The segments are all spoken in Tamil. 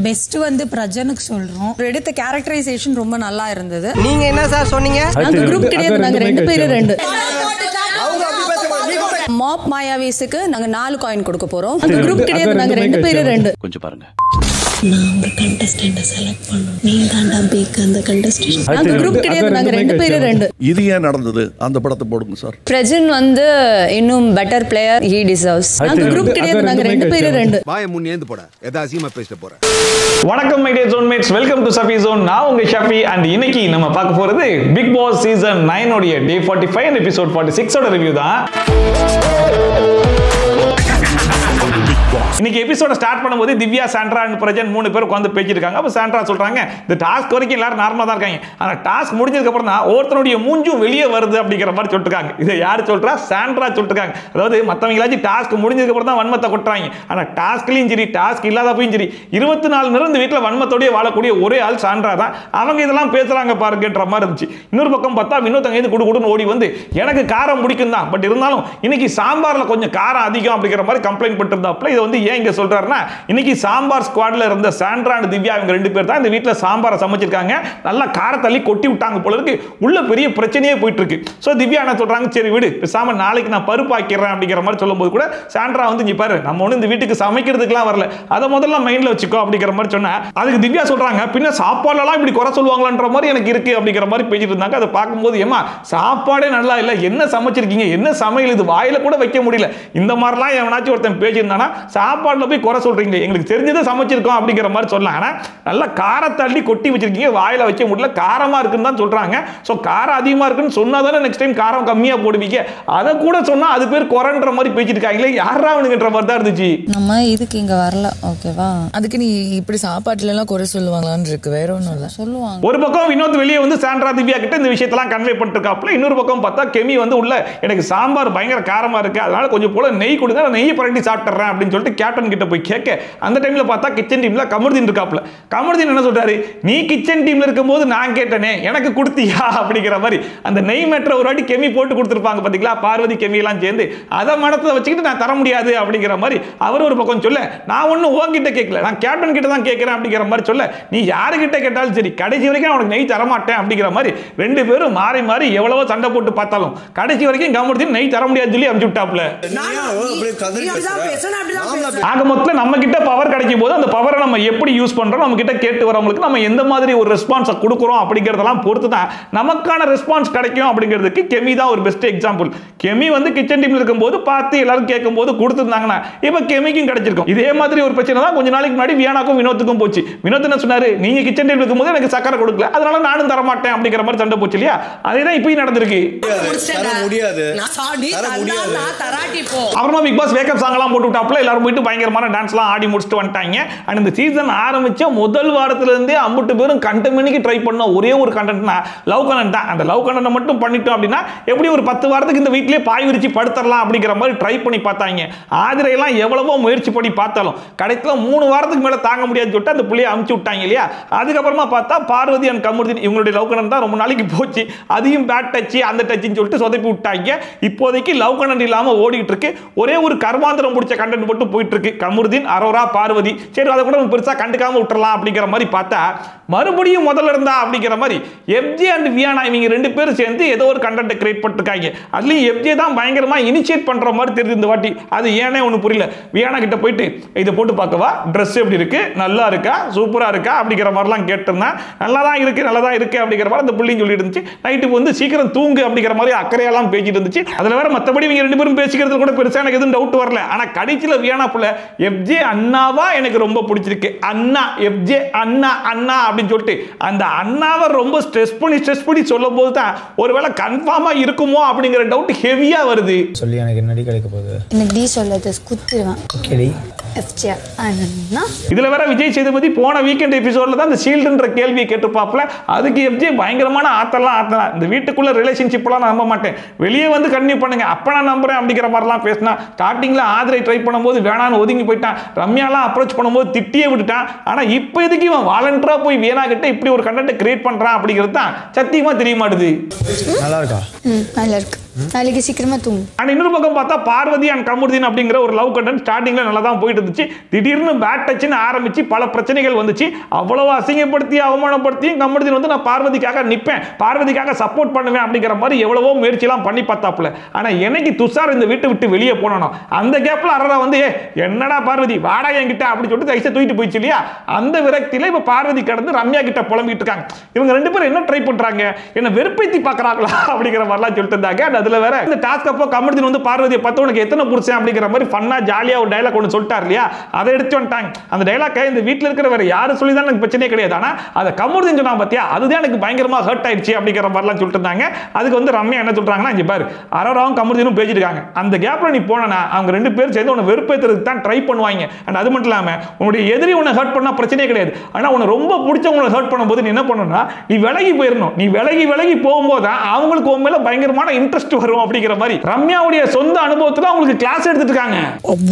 பெஸ்ட் வந்து பிரஜனுக்கு சொல்றோம். எடுத்த கேரக்டரைசேஷன் ரொம்ப நல்லா இருந்தது. நீங்க என்ன சார் சொன்னீங்க? நாங்க குரூப் கிடையாது, நாங்க 2 பேரும் 2. மாப் மாயாவேஸுக்கு நாங்க 4 காயின் கொடுக்க போறோம். அந்த குரூப் கிடையாது, நாங்க 2 பேரும் 2. கொஞ்சம் பாருங்க. நான் ஒரு கண்டஸ்டன்ட் செலக்ட் பண்ணனும். நீ தான்டா பேக் அந்த கண்டஸ்டன்ட். நாங்க குரூப் கிடையாது, நாங்க 2 பேரும் 2. இது ஏன் நடந்தது? அந்த படத்தை போடுங்க சார். பிரஜன் வந்து இன்னும் பெட்டர் பிளேயர், he deserves. நாங்க குரூப் கிடையாது, நாங்க 2 பேரும் 2. வாயை முன்னேந்து போட ஏதா அசிங்கமா பேசிட்டு போறேன். வணக்கம் my dear zonemates, welcome to Safi zone. நான் உங்க ஷஃபி. அண்ட் இன்னைக்கு நம்ம பார்க்க போறது பிக் பாஸ் சீசன் 9 உடைய டே 45 and எபிசோட் 46 ஓட ரிவ்யூ தான். இன்னைக்கு எபிசோட ஸ்டார்ட் பண்ணும்போது திவ்யா, சாண்ட்ரா அண்ட் பிரஜன் 3 பேர் உட்கார்ந்து பேசிருக்காங்க. அப்ப சாண்ட்ரா சொல்றாங்க, இந்த டாஸ்க் வரைக்கும் எல்லாரும் நார்மலா தான் இருக்காங்க, ஆனா டாஸ்க் முடிஞ்சதுக்கு அப்புறம் தான் ஒருத்தருடைய மூஞ்சும் வெளியே வருது அப்படிங்கிற மாதிரி சொல்லிருக்காங்க. இதை யார் சொல்றா? சாண்ட்ரா சொல்லிருக்காங்க. அதாவது மத்தவங்களாச்சும் டாஸ்க் முடிஞ்சதுக்கு அப்புறம் தான் வன்மத்தை கொட்டுறாங்க, ஆனா டாஸ்க்லயும் சரி டாஸ்க் இல்லாத போயும் சரி 24 நேரம் இந்த வீட்டில் வன்மத்தோடய வாழக்கூடிய ஒரே ஆள் சாண்ட்ரா தான். அவங்க இதெல்லாம் பேசுறாங்க பாருங்கன்ற மாதிரி இருந்துச்சு. இன்னொரு பக்கம் பார்த்தா வினோத் அங்கே குடுன்னு ஓடி வந்து எனக்கு காரம் பிடிக்கும் தான், பட் இருந்தாலும் இன்னைக்கு சாம்பார்ல கொஞ்சம் காரம் அதிகம் அப்படிங்கிற மாதிரி கம்ப்ளைண்ட் பண்ணிருந்தாப்ல. இதை வந்து ஏன் இங்க சொல்றாருன்னா, இன்னைக்கு சாம்பார் ஸ்குவாட்ல இருந்த சாண்ட்ரா அண்ட் திவ்யா இவங்க 2 பேர் தான் இந்த வீட்ல சாம்பாரை சமைச்சிருக்காங்க. நல்லா காரத்தள்ளி கொட்டி விட்டாங்க போல இருக்கு. உள்ள பெரிய பிரச்சனையே போயிட்டு இருக்கு. சோ திவ்யா என்ன சொல்றாங்க, சரி விடு, பேசாம நாளைக்கு நான் பருப்பு ஆக்கிறேன் அப்படிங்கிற மாதிரி சொல்லும்போது கூட சாண்ட்ரா வந்து நீ பாரு, நம்ம ஒண்ணு இந்த வீட்டுக்கு சமைக்கிறதுக்குலாம் வரல, அதை முதல்ல மைண்ட்ல வச்சுக்கோ அப்படிங்கிற மாதிரி சொன்னா, அதுக்கு திவ்யா சொல்றாங்க, பின்ன சாப்பாடுலாம் இப்படி குறை சொல்லுவாங்களான்ற மாதிரி எனக்கு இருக்கு அப்படிங்கிற மாதிரி பேசிட்டு இருந்தாங்க. அதை பார்க்கும்போது ஏமா சாப்பாடே நல்லா இல்ல, என்ன சமைச்சிருக்கீங்க, என்ன சமையல் இது, வாயில கூட வைக்க முடியல, இந்த மாதிரிலாம் எவனாச்சும் ஒருத்தன் பேசியிருந்தானா சாப்பாடுல போய் குறை சொல்றீங்க, எங்களுக்கு தெரிஞ்சதை சமைச்சிருக்கோம் அப்படிங்கிற மாதிரி சொல்லலாம். ஆனா நல்லா காரத்தள்ளி கொட்டி வச்சிருக்கீங்க, வாயில வைக்க முடியல, காரமா இருக்குன்னு தான் சொல்றாங்க. சோ காரம் அதிகமா இருக்குன்னு சொன்னாதானே நெக்ஸ்ட் டைம் காரம் கம்மியா போடுவீங்க, அதை கூட சொன்னா அது பேர் குறைன்ற மாதிரி பேசிட்டு இருக்காங்களே, யாரா அவனுங்கன்ற மாதிரி தான் இருந்துச்சு. நம்ம இதுக்கு இங்க வரல, ஓகேவா? அதுக்கு நீ இப்படி சாப்பாட்டுல எல்லாம் குறை சொல்லுவாங்களான்னு இருக்கு, வேற ஒண்ணும் இல்ல சொல்லுவாங்க. ஒரு பக்கம் வினோத் வெளியே வந்து சாண்ட்ரா திவ்யா கிட்ட இந்த விஷயத்தெல்லாம் கன்வே பண்ணிருக்காப்ல. இன்னொரு பக்கம் பார்த்தா கெமி வந்து உள்ள எனக்கு சாம்பார் பயங்கர காரமா இருக்கு, அதனால கொஞ்சம் போல நெய் கொடுங்க, நெய் பரட்டி சாப்பிட்டுறேன் அப்படின்னு சொல்லிட்டு கேப்டன் கிட்ட போய் கேட்க, அந்த டைம்ல பார்த்தா கிச்சன் டீம்ல கமருதீன் இருக்காப்ல. கமருதீன் என்ன சொல்றாரு, நீ கிச்சன் டீம்ல இருக்கும்போது நான் கேட்டனே, எனக்கு கொடுத்தியா அப்படிங்கிற மாதிரி அந்த நெய் மேட்டர் ஒரு வாட்டி கெமி போட்டு கொடுத்துருப்பாங்க பாத்தீங்களா, பார்வதி கெமி எல்லாம் சேர்ந்து, அதை மனத்தை வச்சுக்கிட்டு நான் தர முடியாது அப்படிங்கிற மாதிரி அவர் ஒரு பக்கம் சொல்ல, நான் ஒன்னும் உன்கிட்ட கேட்கல, நான் கேப்டன் கிட்ட தான் கேட்கிறேன் அப்படிங்கிற மாதிரி சொல்ல, நீ யாருக்கிட்ட கேட்டாலும் சரி கடைசி வரைக்கும் அவனுக்கு நெய் தரமாட்டேன் அப்படிங்கிற மாதிரி 2 பேரும் மாறி மாறி எவ்வளவோ சண்டை போட்டு பார்த்தாலும் கடைசி வரைக்கும் கமருதீன் நெய் தர முடியாது சொல்லி அனுப்பிச்சு விட்டாப்ல. ஆக மொத்தம் நம்ம கிட்ட பவர் கிடைக்கும் போது அந்த பவரை நம்ம எப்படி யூஸ் பண்றோம், நம்ம கிட்ட கேட்டு வரவங்களுக்கு நம்ம எந்த மாதிரி ஒரு ரெஸ்பான்ஸ் கொடுக்குறோம் அப்படிங்கறதெல்லாம் பொறுத்து தான் நமக்கான ரெஸ்பான்ஸ் கிடைக்கும் அப்படிங்கிறதுக்கு கெமி தான் ஒரு பெஸ்ட் எக்ஸாம்பிள். கெமி வந்து கிச்சன் டீம்ல இருக்கும்போது பார்த்து எல்லாரும் கேட்கும்போது கொடுத்துருந்தாங்கன்னா இப்ப கெமிக்கும் கிடைச்சிருக்கும். இதே மாதிரி ஒரு பிரச்சனை தான் கொஞ்ச நாளைக்கு முன்னாடி வியானாக்கும் வினோத்துக்கும் போச்சு. வினோத் என்ன சொன்னாரு, நீங்க கிச்சன் டீம்ல இருக்கும்போது எனக்கு சக்கரை கொடுக்கல, அதனால நானும் தர மாட்டேன் அப்படிங்கிற மாதிரி சண்டை போச்சு இல்லையா, அதேதான் இப்பயும் நடந்திருக்கு. அப்புறமா பிக் பாஸ் வேக்கப் சாங் எல்லாம் போட்டு விட்டாப்ல, எல்லாரும் போயிட்டு பயங்கரமான டான்ஸ்லாம் ஆடி முடிச்சுட்டு வந்துட்டாங்க. அண்ட் இந்த சீசன் ஆரம்பிச்ச முதல் வாரத்துல இருந்தே அம்புட்டு பேரும் கண்டென்ட் ட்ரை பண்ண ஒரே ஒரு கண்டென்ட்னா லவ் கண்டென்ட் தான். அந்த லவ் கண்டென்ட் மட்டும் பண்ணிட்டோம் அப்படின்னா எப்படி ஒரு 10 வாரத்துக்கு இந்த வீட்லயே பாய் விரிச்சு படுத்தறலாம் அப்படிங்கிற மாதிரி ட்ரை பண்ணி பார்த்தாங்க. ஆதிரை எல்லாம் எவ்வளவோ முயற்சி பண்ணி பார்த்தாலும் கடைசில 3 வாரத்துக்கு மேல தாங்க முடியாதுன்னு சொல்லிட்டு அந்த புள்ளையை அமுச்சு விட்டாங்க இல்லையா. அதுக்கப்புறமா பார்த்தா பார்வதி அண்ட் கமருதீன் இவங்களுடைய லவ் கண்டென்ட் தான் ரொம்ப நாளைக்கு போச்சு. அதையும் பேட் டச் அந்த டச்னு சொல்லிட்டு சொதப்பி விட்டாங்க. இப்போதைக்கு லவ் கண்டென்ட் இல்லாம ஓடிட்டு இருக்கு, ஒரே ஒரு கர்மாந்திரம் முடிச்ச கண்டென்ட் மட்டும் போயிட்டு இருக்கு. கமருதீன், அரோரா, பார்வதி, சரி அதை கூட பெருசா கண்டுக்காம விட்டுறலாம் அப்படிங்கிற மாதிரி பார்த்தா மறுபடியும் முதல்ல இருந்தா அப்படிங்கிற மாதிரி எஃப்ஜே அண்ட் வியானா இவங்க 2 பேரும் சேர்ந்து ஏதோ ஒரு கண்டென்ட் கிரியேட் பண்ணிருக்காங்க. அதுலயும் எஃப்ஜே தான் பயங்கரமா இனிஷியேட் பண்ற மாதிரி தெரியுது இந்த வாட்டி. அது ஏனே ஒண்ணு புரியல. வியானா கிட்ட போயிட்டு இதை போட்டு பார்க்கவா, ட்ரெஸ் எப்படி இருக்கு, நல்லா இருக்கா, சூப்பரா இருக்கா அப்படிங்கிற மாதிரிலாம் கேட்டிருந்தேன். நல்லா தான் இருக்கு அப்படிங்கிற மாதிரி அந்த புள்ளியும் சொல்லி இருந்துச்சு. நைட்டுக்கு வந்து சீக்கிரம் தூங்கு அப்படிங்கிற மாதிரி அக்கறையெல்லாம் பேசிட்டு இருந்துச்சு. அதுல வேற மத்தபடி இவங்க 2 பேரும் பேசிக்கிறது கூட பெருசா எனக்கு எதுவும் டவுட் வரல. ஆனா கடைசியில வியானா புள்ள எஃப்ஜே அண்ணாவா எனக்கு ரொம்ப பிடிச்சிருக்கு, அண்ணா எஃப்ஜே அண்ணா அண்ணா அப்படின்னு சொல்லிட்டு அந்த அண்ணாவை ரொம்ப ஸ்ட்ரெஸ் பண்ணி சொல்லும் போது தான் ஒருவேளை கன்ஃபார்மா இருக்குமோ அப்படிங்கிற டவுட் ஹெவியா வருது. சொல்லி எனக்கு என்னடி கிடைக்க போகுது, எனக்கு டி சொல்லது குத்துவேன். ஓகேடி எஃப்ஜே அண்ணா. இதுல வேற விஜய் சேதுபதி போன வீக்கெண்ட் எபிசோட்ல தான் இந்த ஷீல்டுன்ற கேள்வியை கேட்டுப்பாப்ல. அதுக்கு எஃப்ஜே பயங்கரமான ஆத்தலாம். இந்த வீட்டுக்குள்ள ரிலேஷன்ஷிப்லாம் நான் நம்ப மாட்டேன், வெளியே வந்து கன்டினியூ பண்ணுங்க அப்ப நான் நம்புறேன் அப்படிங்கிற மாதிரிலாம் பேசினா. ஸ்டார்டிங்ல ஆதிரை ட்ரை பண்ணும்போது வேணான்னு ஒதுங்கி போயிட்டான், ரம்யாலாம் அப்ரோச் பண்ணும்போது திட்டியே விட்டுட்டான். ஆனா இப்ப எதுக்கு இவன் வாலண்டரா போய் வியானா கிட்ட இப்படி ஒரு கண்டென்ட் கிரியேட் பண்றான் அப்படிங்கிறது தான் சத்தியமா தெரிய மாட்டுது. நல்லா இருக்கா? நல்லா இருக்கு. நாளைக்கு சீக்கிரமா தூங்கு. அண்ட் இன்னொரு பக்கம் பார்த்தா பார்வதி அண்ட் கமருதீன் அப்படிங்கிற ஒரு லவ் கண்டென்ட் ஸ்டார்டிங்ல நல்லா தான் போயிட்டு இருந்துச்சு. திடீர்னு பேட் டச்னு ஆரம்பிச்சு பல பிரச்சனைகள் வந்துச்சு. அவ்வளவு அசிங்கப்படுத்தி அவமானப்படுத்தி கமருதீன் வந்து நான் பார்வதிக்காக நிற்பேன், பார்வதிக்காக சப்போர்ட் பண்ணுவேன் அப்படிங்கிற மாதிரி எவ்வளவோ முயற்சியெல்லாம் பண்ணி பார்த்தாப்புல. ஆனா என்னைக்கு துஷார் இந்த வீட்டை விட்டு வெளியே போனானோ அந்த கேப்ல அரரா வந்து என்னடா பார்வதி வாடா என்கிட்ட அப்படி சொல்லிட்டு தைசை தூக்கிட்டு போயிடுச்சு இல்லையா. அந்த விரக்தியில இப்ப பார்வதி கடந்து ரம்யா கிட்ட புலம்பிட்டு இருக்காங்க. இவங்க ரெண்டு பேரும் என்ன ட்ரை பண்றாங்க, என்ன வெறுப்பேத்தி பாக்குறாங்களா அப்படிங்கிற மாதிரிலாம் சொல்லிட்டு இருந்தாங்க. அதுல வேற இந்த டாஸ்க் அப்போ கமருதீன் வந்து பார்வதியை பார்த்து உனக்கு எத்தனை புடிச்சேன் அப்படிங்கிற மாதிரி ஃபன்னா ஜாலியா ஒரு டயலாக் ஒன்று சொல்லிட்டார் இல்லையா. அதை எடுத்து வந்துட்டாங்க. அந்த டயலாக்கை இந்த வீட்டில் இருக்கிற வேற யாரும் சொல்லி தான் எனக்கு பிரச்சனையே கிடையாது. ஆனா அதை கமருதீன் சொன்னா பாத்தியா அதுதான் எனக்கு பயங்கரமா ஹர்ட் ஆயிடுச்சு அப்படிங்கிற மாதிரிலாம் சொல்லிட்டு இருந்தாங்க. அதுக்கு வந்து ரம்யா என்ன சொல்றாங்கன்னா இங்க பாரு அரோராவும் கமருதீனும் பேசிட்டு இருக்காங்க. அந்த கேப்ல நீ போனா அவங்க ரெண்டு பேரும் சேர்ந்து உன்னை வெறுப்பேத்துறதுக்கு தான் ட்ரை பண்ணுவாங்க. அண்ட் அது மட்டும் இல்லாம உன்னுடைய எதிரி உன்னை ஹர்ட் பண்ணா பிரச்சனையே கிடையாது. ஆனா உன்னை ரொம்ப பிடிச்சவங்களை ஹர்ட் பண்ணும்போது நீ என்ன பண்ணணும்னா நீ விலகி போயிடணும். நீ விலகி போகும்போது அவங்களுக்கு உன் மேல பயங்கரமான இன்ட்ரெஸ்ட் வரும் அப்படிங்கிற மாதிரி ரம்யாவுடைய சொந்த அனுபவத்துல அவங்களுக்கு கிளாஸ் எடுத்துட்டு இருக்காங்க.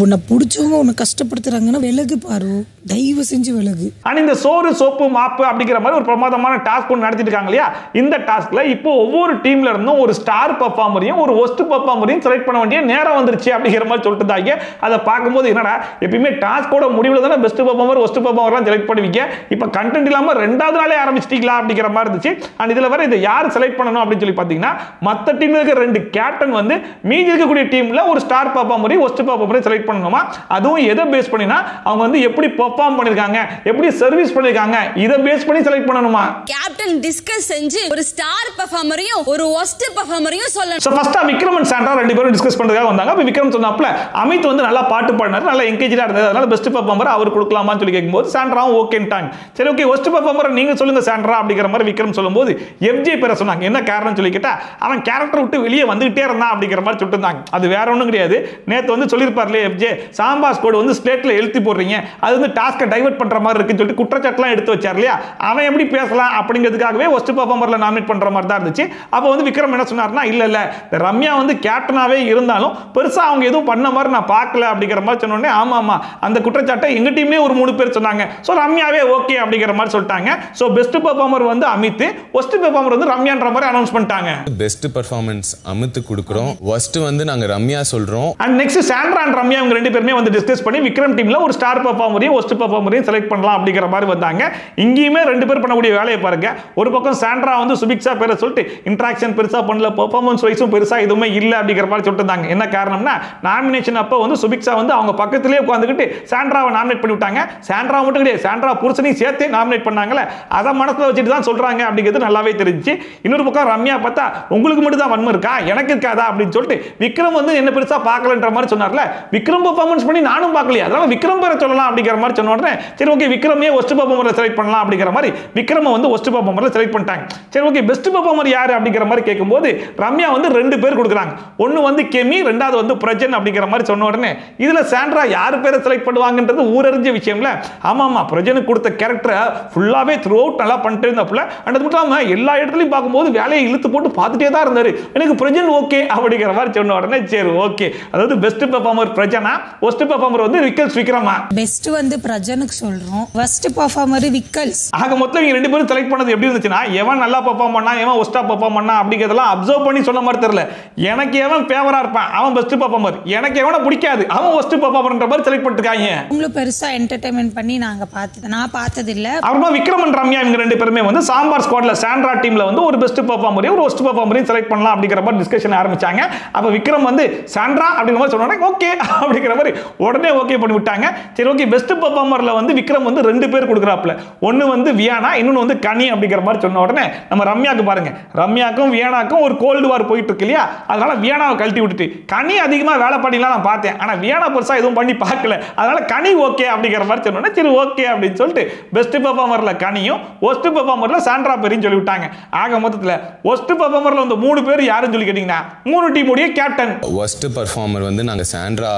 உன்னை பிடிச்சவங்க உன்னை கஷ்டப்படுத்துறாங்கன்னா விலகு பாரு, தயவு செஞ்சு விலகு. ஆனா இந்த சோறு சோப்பு மாப்பு அப்படிங்கிற மாதிரி ஒரு பிரமாதமான டாஸ்க் ஒன்று நடத்திட்டு இருக்காங்க இல்லையா. இந்த டாஸ்க்ல இப்போ ஒவ்வொரு டீம்ல இருந்தும் ஒரு ஸ்டார் பெர்ஃபார்மரையும் ஒரு ஒஸ்ட் பெர்ஃபார்மரையும் செலக்ட் பண்ண வேண்டிய நேரம் வந்துருச்சு அப்படிங்கிற மாதிரி சொல்லிட்டு இருந்தாங்க. அதை பார்க்கும்போது என்னடா எப்பயுமே டாஸ்கோட முடிவுல தானே பெஸ்ட் பெர்ஃபார்மர் ஒஸ்ட் பெர்ஃபார்மர்லாம் செலக்ட் பண்ணுவீங்க. இப்போ கண்டென்ட் இல்லாம ரெண்டாவது நாளே ஆரம்பிச்சிட்டீங்களா அப்படிங்கிற மாதிரி இருந்துச்சு. அண்ட் இதுல வர இதை யார் செலக்ட் பண்ணணும் அப்படின்னு சொல்லி பார்த்தீங்கன்னா மற்ற டீம்ல இருக்க ரெண்டு கேப்டன் வந்து மீதி இருக்கக்கூடிய டீம்ல ஒரு ஸ்டார் பெர்ஃபார்மரையும் ஒஸ்ட் பெர்ஃபார்மரையும் செலக்ட் பண்ணணுமா. அதுவும் எதை பேஸ் பண்ணினா அவங்க வந்து எப்படி பெர்ஃபார்ம் பண்ணிருக்காங்க, எப்படி சர்வீஸ் பண்ணிருக்காங்க, இதை பேஸ் பண்ணி செலக்ட் பண்ணணுமா. கேப்டன் டிஸ்கஸ் செஞ்சு ஒரு ஸ்டார் பெர்ஃபார்மரையும் ஒரு ஒஸ்ட் பெர்ஃபார்மரையும் சொல்லணும். So first Vikram and Sandra ரெண்டு பேரும் டிஸ்கஸ் பண்றதுக்காக வந்தாங்க. அப்ப விக்ரம் சொன்னாப்ல அமித் வந்து நல்லா பாட்டு பாடினாரு, நல்லா என்கேஜா இருந்தது, அதனால பெஸ்ட் பெர்ஃபார்மர் அவர் கொடுக்கலாமான்னு சொல்லி கேட்கும்போது சாண்ட்ராவும் ஓகேன்ட்டாங்க. சரி ஓகே ஒஸ்ட் பெர்ஃபார்மர் நீங்க சொல்லுங்க சாண்ட்ரா அப்படிங்கிற மாதிரி விக்ரம் சொல்லும்போது எஃப்ஜே பேரை சொன்னாங்க. என்ன காரணம் சொல்லி கேட்டா அவன் கேரக்டர் விட்டு வெளியே வந்துகிட்டே இருந்தான் அப்படிங்கிற மாதிரி சொல்லிட்டு இருந்தாங்க. அது வேற ஒன்றும் கிடையாது. நேற்று வந்து சொல்லியிருப்பார்ல எஃப்ஜே சாம்பாஸ் கோடு வந்து ஸ்லேட்ல எழுதி போடுறீங்க, அது வந்து டாஸ்கை டைவர்ட் பண்ற மாதிரி இருக்குன்னு சொல்லிட்டு குற்றச்சாட்டுலாம் எடுத்து வச்சார் இல்லையா. அவன் எப்படி பேசலாம் அப்படிங்கிறதுக்காகவே ஒஸ்ட் பெர்ஃபார்மர்ல நாமினேட் பண்ற மாதிரி தான் இருந்துச்சு. அப்போ வந்து விக்ரம் என்ன சொன்னார்னா இல்ல ரம்யா வந்து கேப்டனாவே இருந்தாலும் பெருசா அவங்க எதுவும் பண்ண மாதிரி நான் பார்க்கல அப்படிங்கிற மாதிரி சொன்னோடனே ஆமா அந்த குற்றச்சாட்டை எங்க டீம்லயே ஒரு 3 பேர் சொன்னாங்க. சோ ரம்யாவே ஓகே அப்படிங்கிற மாதிரி சொல்லிட்டாங்க. சோ பெஸ்ட் பெர்ஃபார்மர் வந்து அமித், ஒஸ்ட் பெர்ஃபார்மர் வந்து ரம்யான்ற மாதிரி அனௌன்ஸ் பண்ணிட்டாங்க. பெஸ்ட் பெர்ஃபார்மன்ஸ் அமித் கொடுக்கிறோம், ஒஸ்ட் வந்து நாங்க ரம்யா சொல்றோம். And next Sandra and Ramya இவங்க ரெண்டு பேருமே வந்து டிஸ்கஸ் பண்ணி விக்ரம் டீம்ல ஒரு ஸ்டார் பெர்ஃபார்மரையும் ஒஸ்ட் பெர்ஃபார்மரையும் செலக்ட் பண்ணலாம் அப்படிங்கிற மாதிரி வந்தாங்க. இங்கேயுமே ரெண்டு பேர் பண்ணக்கூடிய வேலையை பாருங்க. ஒரு பக்கம் சாண்ட்ரா வந்து சுபிக்ஷா பேரை சொல்லிட்டு இன்டராக்ஷன் பெருசா பண்ணல, பெர்ஃபார்மன்ஸ் வைஸும் பெருசா எதுவுமே இல்ல அப்படிங்கிற மாதிரி சொல்லிட்டு இருந்தாங்க. என்ன காரணம்னா நாமினேஷன் அப்போ வந்து சுபிக்ஷா வந்து அவங்க பக்கத்திலே உட்காந்துக்கிட்டு சாண்ட்ராவை நாமினேட் பண்ணி விட்டாங்க. சாண்ட்ரா மட்டும் கிடையாது, சாண்ட்ரா புருஷனையும் சேர்த்து நாமினேட் பண்ணாங்கல்ல, அதை மனசுல வச்சுட்டு தான் சொல்றாங்க அப்படிங்கிறது நல்லாவே தெரிஞ்சுச்சு. இன்னொரு பக்கம் ரம்யா பார்த்தா உங்களுக்கு மட்டும் தான் வன்மம் இருக்கா, எனக்கு இருக்காதா அப்படின்னு சொல்லிட்டு விக்ரம் வந்து என்ன பெருசா பார்க்கலன்ற மாதிரி சொன்னார்ல. விக்ரம் பெர்ஃபார்மன்ஸ் பண்ணி நானும் பார்க்கலையா, அதனால விக்ரம் பேரை சொல்லலாம் அப்படிங்கிற மாதிரி சொன்ன உடனே சரி ஓகே விக்ரமே ஒஸ்ட் பெர்ஃபார்மரை செலக்ட் பண்ணலாம் அப்படிங்கிற மாதிரி விக்ரம வந்து ஒஸ்ட் பெர்ஃபார்மரை செலக்ட் பண்ணிட்டாங்க. சரி ஓகே பெஸ்ட் பெர்ஃபார்மர் யாரு அப்படிங்கிற மாதிரி கேட்கும்போது ரம்யா வந்து 2 பேர் கொடுக்குறாங்க. ஒன்னு வந்து கெமி, ரெண்டாவது வந்து பிரஜன் அப்படிங்கிற மாதிரி சொன்ன உடனே இதுல சாண்ட்ரா யார் பேரை செலக்ட் பண்ணுவாங்கன்றது ஊரறிஞ்ச விஷயம்ல. ஆமாமா பிரஜனுக்கு கொடுத்த கேரக்டரை ஃபுல்லாவே த்ரூ அவுட் நல்லா பண்ணிட்டு இருந்தாப்புல. அது மட்டும் இல்லாம எல்லா இடத்துலையும் பார்க்கும்போது வேலையை இழுத்து போட்டு பார்த்துட்டே தான் இருந்தாரு. எனக்கு பிரஜன் ஓகே அப்படிங்கிற மாதிரி சொன்ன உடனே சரி ஓகே அதாவது best performer Prajana, worst performer வந்து விக்கல்ஸ் விக்ரமா. பெஸ்ட் வந்து பிரஜனுக்கு சொல்றோம், ஃபர்ஸ்ட் பெர்ஃபார்மர் விக்கல்ஸ். ஆக மொத்தம் இவங்க ரெண்டு பேரும் செலக்ட் பண்ணது எப்படி இருந்துச்சுன்னா எவன் நல்லா பெர்ஃபார்ம் பண்ணா எவன் ஒஸ்டா பெர்ஃபார்ம் பண்ணா அப்படிங்கிறதெல்லாம் அப்சர்வ் பண்ணி சொன்ன மாதிரி தெரியல. எனக்கு எவன் ஃபேவரா இருப்பான் அவன் பெஸ்ட் பெர்ஃபார்மர், எனக்கு எவனை பிடிக்காது அவன் ஒஸ்ட் பெர்ஃபார்மர்ன்ற மாதிரி செலக்ட் பண்ணிருக்காங்க. உங்களுக்கு பெருசா என்டர்டெயின்மென்ட் பண்ணி நான் பார்த்தது இல்ல. அப்புறமா விக்ரம் அண்ட் ரம்யா இவங்க ரெண்டு பேருமே வந்து சாம்பார் ஸ்குவாட்ல சாண்ட்ரா டீம்ல வந்து ஒரு பெஸ்ட் பெர்ஃபார்மரையும் ஒரு ஒஸ்ட் பெர்ஃபார்மரையும் செலக்ட் பண்ணலாம் அப்படிங்கிற மாதிரி டிஸ்கஷன் ஆரம்பிச்சாங்க. அப்ப விக்ரம் வந்து சாண்ட்ரா அப்படிங்கிற மாதிரி சொன்னாங்க ஓகே அப்படிங்கிற மாதிரி உடனே ஓகே பண்ணி விட்டாங்க. சரி ஓகே பெஸ்ட் பெர்ஃபார்மர்ல வந்து விக்ரம் வந்து 2 பேர் கொடுக்குறாப்ல. ஒன்னு வந்து வியானா, இன்னொன்னு வந்து கனி அப்படிங்கிற மாதிரி சொன்ன உடனே நம்ம ரம்யாக்கு பாருங்க, ரம்யாக்கும் வியானாக்கும் ஒரு கோல்டு வார் போயிட்டு இருக்கு இல்லையா. அதனால வியானாவை கழட்டி விட்டுட்டு கனி அதிகமா வேலை பண்ணிலாம் நான் பார்த்தேன், ஆனா வியானா பெருசா எதுவும் பண்ணி பார்க்கல, அதனால கனி ஓகே அப்படிங்கிற மாதிரி சொன்னோன்னே சரி ஓகே அப்படின்னு சொல்லிட்டு பெஸ்ட் பெர்ஃபார்மர்ல கனியும் ஒஸ்ட் பெர்ஃபார்மர்ல சாண்ட்ரா பேரையும் சொல்லி விட்டாங்க. ஆக மொத்தத்துல ஒஸ்ட் பெர்ஃபார்மர்ல வந்து 3 பேர் யாருன்னு சொல்லி கேட்டீங்கன்னா 3 டீமுடைய கேப்டன். ஒஸ்ட் பெர்ஃபார்மர் வந்து நாங்க சாண்ட்ரா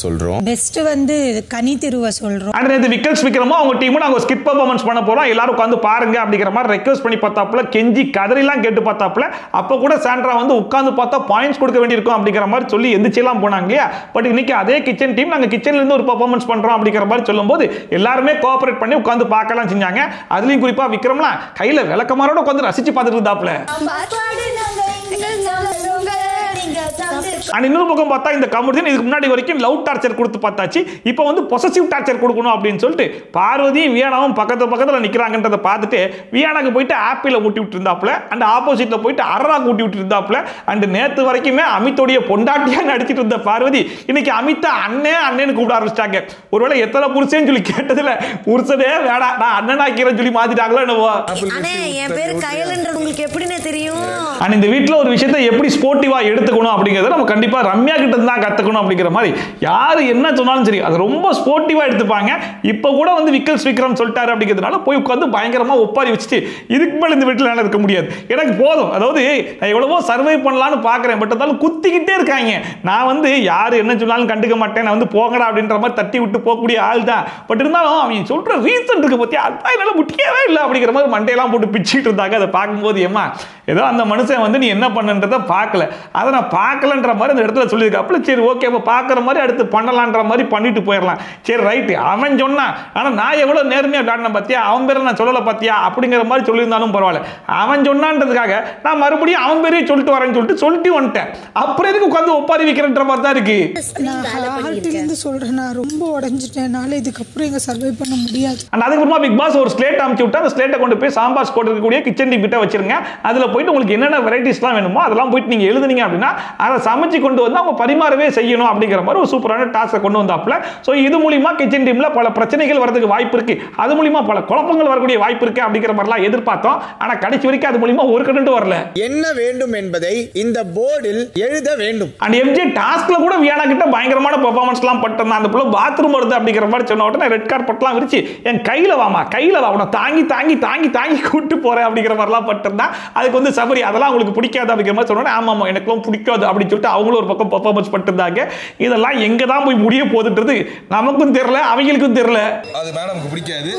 சொல்றோம், பெஸ்ட் வந்து கனி திருவ சொல்றோம். அண்ட் இந்த விக்கல்ஸ் விக்ரமோ அவங்க டீமும் நாங்க ஸ்கிப் பெர்ஃபார்மன்ஸ் பண்ண போறோம், எல்லாரும் உட்கார்ந்து பாருங்க அப்படிங்கிற மாதிரி ரெக்வெஸ்ட் பண்ணி பார்த்தாப்புல, கெஞ்சி கதறிலாம் கேட்டு பார்த்தாப்புல. அப்ப கூட சாண்ட்ரா வந்து உட்கார்ந்து பார்த்தா பாயிண்ட்ஸ் கொடுக்க வேண்டியிருக்கும் அப்படிங்கிற மாதிரி சொல்லி எந்திரிச்செல்லாம் போனாங்க இல்லையா. பட் இன்னைக்கு அதே கிச்சன் டீம் நாங்க கிச்சன்ல இருந்து ஒரு பெர்ஃபார்மன்ஸ் பண்றோம் அப்படிங்கிற மாதிரி சொல்லும்போது எல்லாருமே கோஆபரேட் பண்ணி உட்கார்ந்து பார்க்கலாம் செஞ்சாங்க. அதுலயும் குறிப்பா விக்ரம்லாம் கையில விளக்கமாரோட உட்கார்ந்து ரசிச்சு பார்த்துட்டு இருந்தாப்புல. அண்ட் இன்னொரு பக்கம் பார்த்தா இந்த கமருதீன் இதுக்கு முன்னாடி வரைக்கும் லவ் டார்ச்சர் கொடுத்து பார்த்தாச்சு. இப்போ வந்து பொசசிவ் டார்ச்சர் கொடுக்கணும் அப்படின்னு சொல்லிட்டு பார்வதியும் வியானாவும் பக்கத்துல நிக்கிறாங்கன்றதை பார்த்துட்டு வியானாக்கு போயிட்டு ஆப்பிள ஊட்டி விட்டு இருந்தாப்ல, அண்ட் ஆப்போசிட்ல போயிட்டு அரராக்கு ஊட்டி விட்டு இருந்தாப்ல. அண்ட் நேத்து வரைக்குமே அமித்தோடைய பொண்டாட்டியா நடிச்சிட்டு இருந்த பார்வதி இன்னைக்கு அமிதா அண்ணன்னு கூப்பிட ஆரம்பிச்சிட்டாங்க. ஒருவேளை எத்தனை புருஷன்னு சொல்லி கேட்டதுல புருஷனே வேடா நான் அண்ணனாக்கிறேன்னு சொல்லி மாத்திட்டாங்களோ என்னவோ. என் பேரு கயல்ன்றது உங்களுக்கு எப்படின்னு தெரியும். அண்ட் இந்த வீட்டில் ஒரு விஷயத்தை எப்படி ஸ்போர்ட்டிவா எடுத்துக்கணும் அப்படிங்கிறத நம்ம கண்டிப்பா ரம்யா கிட்ட தான் கத்துக்கணும் அப்படிங்கிற மாதிரி யாரு என்ன சொன்னாலும் சரி அது ரொம்ப ஸ்போர்ட்டிவா எடுத்துப்பாங்க. இப்போ கூட வந்து விக்ரம் சொல்லிட்டாரு அப்படிங்கிறதுனால போய் உட்காந்து பயங்கரமா ஒப்பாரி வச்சுட்டு இதுக்கு மேல இந்த வீட்டில் இருக்க முடியாது எனக்கு போதும். அதாவது நான் எவ்வளவோ சர்வை பண்ணலாம்னு பாக்குறேன், பட் இருந்தாலும் குத்திக்கிட்டே இருக்காங்க. நான் வந்து யாரு என்ன சொன்னாலும் கண்டுக்க மாட்டேன், நான் வந்து போகடா அப்படின்ற மாதிரி தட்டி விட்டு போகக்கூடிய ஆள் தான். பட் இருந்தாலும் அவங்க சொல்ற ரீசன் இருக்கு பத்தி அதான் என்னால முட்டிக்கவே இல்லை அப்படிங்கிற மாதிரி மண்டையெல்லாம் போட்டு பிச்சுட்டு இருந்தாங்க. அதை பார்க்கும்போது ஏமா ஏதோ அந்த மனுஷன் வந்து நீ என்ன பண்ணுன்றதை பார்க்கல, அதை நான் பார்க்கலன்ற மாதிரி அந்த இடத்துல சொல்லியிருக்காப்புல. சரி ஓகே அப்போ பார்க்குற மாதிரி அடுத்து பண்ணலான்ற மாதிரி பண்ணிட்டு போயிடலாம். சரி ரைட்டு அவன் சொன்னான், ஆனால் நான் எவ்வளோ நேர்மையாக விளையாடினேன் பார்த்தியா, அவன் பேரை நான் சொல்லலை பார்த்தியா அப்படிங்கிற மாதிரி சொல்லியிருந்தாலும் பரவாயில்ல. அவன் சொன்னான்றதுக்காக நான் மறுபடியும் அவன் பேரையே சொல்லிட்டு வரேன்னு சொல்லிட்டு வந்துட்டேன். அப்புறம் எதுக்கு உட்காந்து ஒப்பாரி வைக்கிறன்ற மாதிரி தான் இருக்கு. நான் சொல்றேன் நான் ரொம்ப உடஞ்சிட்டேனால இதுக்கப்புறம் எங்க சர்வை பண்ண முடியாது. அதுக்கப்புறமா பிக் பாஸ் ஒரு ஸ்லேட் அமைச்சு விட்டு அந்த ஸ்லேட்டை கொண்டு போய் சாம்பார் ஸ்கோட் இருக்கக்கூடிய கிச்சன் டீம் கிட்ட வச்சிருங்க. அதில் போயிட்டு உங்களுக்கு என்னென்ன வெரைட்டிஸ்லாம் வேணுமோ அதெல்லாம் போயிட்டு நீங்கள் எழுதுனீங்க அப்படின்னா அதை சமைச்சு கொண்டு வந்து அவங்க பரிமாறவே செய்யணும் அப்படிங்கிற மாதிரி ஒரு சூப்பரான டாஸ்க்கை கொண்டு வந்தாப்புல. ஸோ இது மூலியமா கிச்சன் டீம்ல பல பிரச்சனைகள் வரதுக்கு வாய்ப்பு இருக்கு, அது மூலியமா பல குழப்பங்கள் வரக்கூடிய வாய்ப்பு இருக்கு அப்படிங்கிற மாதிரிலாம் எதிர்பார்த்தோம். ஆனால் கடைசி வரைக்கும் அது மூலியமா ஒரு கண்டென்ட் வரல. என்ன வேண்டும் என்பதை இந்த போர்டில் எழுத வேண்டும். அண்ட் எம்ஜே டாஸ்க்ல கூட வியானா கிட்ட பயங்கரமான பெர்ஃபார்மன்ஸ்லாம் பண்ணிட்டு அந்த புள்ள பாத்ரூம் வருது அப்படிங்கிற மாதிரி சொன்ன உடனே ரெட் கார்பெட்லாம் விரிச்சு என் கையில வாமா கையில வா உன தாங்கி தாங்கி தாங்கி தாங்கி கூட்டு போறேன் அப்படிங்கிற மாதிரிலாம் பண்ணிட்டு அதுக்கு வந்து சபரி அதெல்லாம் உங்களுக்கு பிடிக்காது அப்படிங்கிற மாதிரி சொன்னோன்னே ஆமா ஆமா எனக்குலாம் பிடிக்காது அப்படின்னு சொல்லிட்டு அவங்களும் ஒரு பக்கம் பெர்ஃபார்மன்ஸ் பண்ணிட்டு இருந்தாங்க. இதெல்லாம் எங்க தான் போய் முடிய போகுதுன்றது நமக்கும் தெரியல அவங்களுக்கும் தெரியல. அது மேடம்க்கு பிடிக்காது,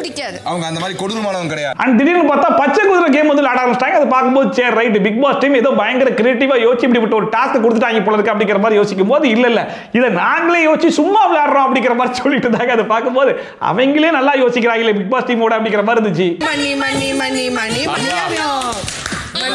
அவங்க அந்த மாதிரி கொடூரமானவங்க கிடையாது. அண்ட் திடீர்னு பார்த்தா பச்சை குதிரை கேம் வந்து விளையாட ஆரம்பிச்சிட்டாங்க. அதை பார்க்கும்போது சரி ரைட் பிக் பாஸ் டீம் ஏதோ பயங்கர கிரியேட்டிவா யோசிச்சு இப்படி ஒரு டாஸ்க் கொடுத்துட்டாங்க போல இருக்கு அப்படிங்கிற மாதிரி யோசிக்கும் போது இல்ல இதை நாங்களே யோசிச்சு சும்மா விளையாடுறோம் அப்படிங்கிற மாதிரி சொல்லிட்டு இருந்தாங்க. அதை பார்க்கும்போது அவங்களே நல்லா யோசிக்கிறாங்களே பிக் பாஸ் டீமோட அப்படிங்கிற மாதிரி இருந்துச்சு.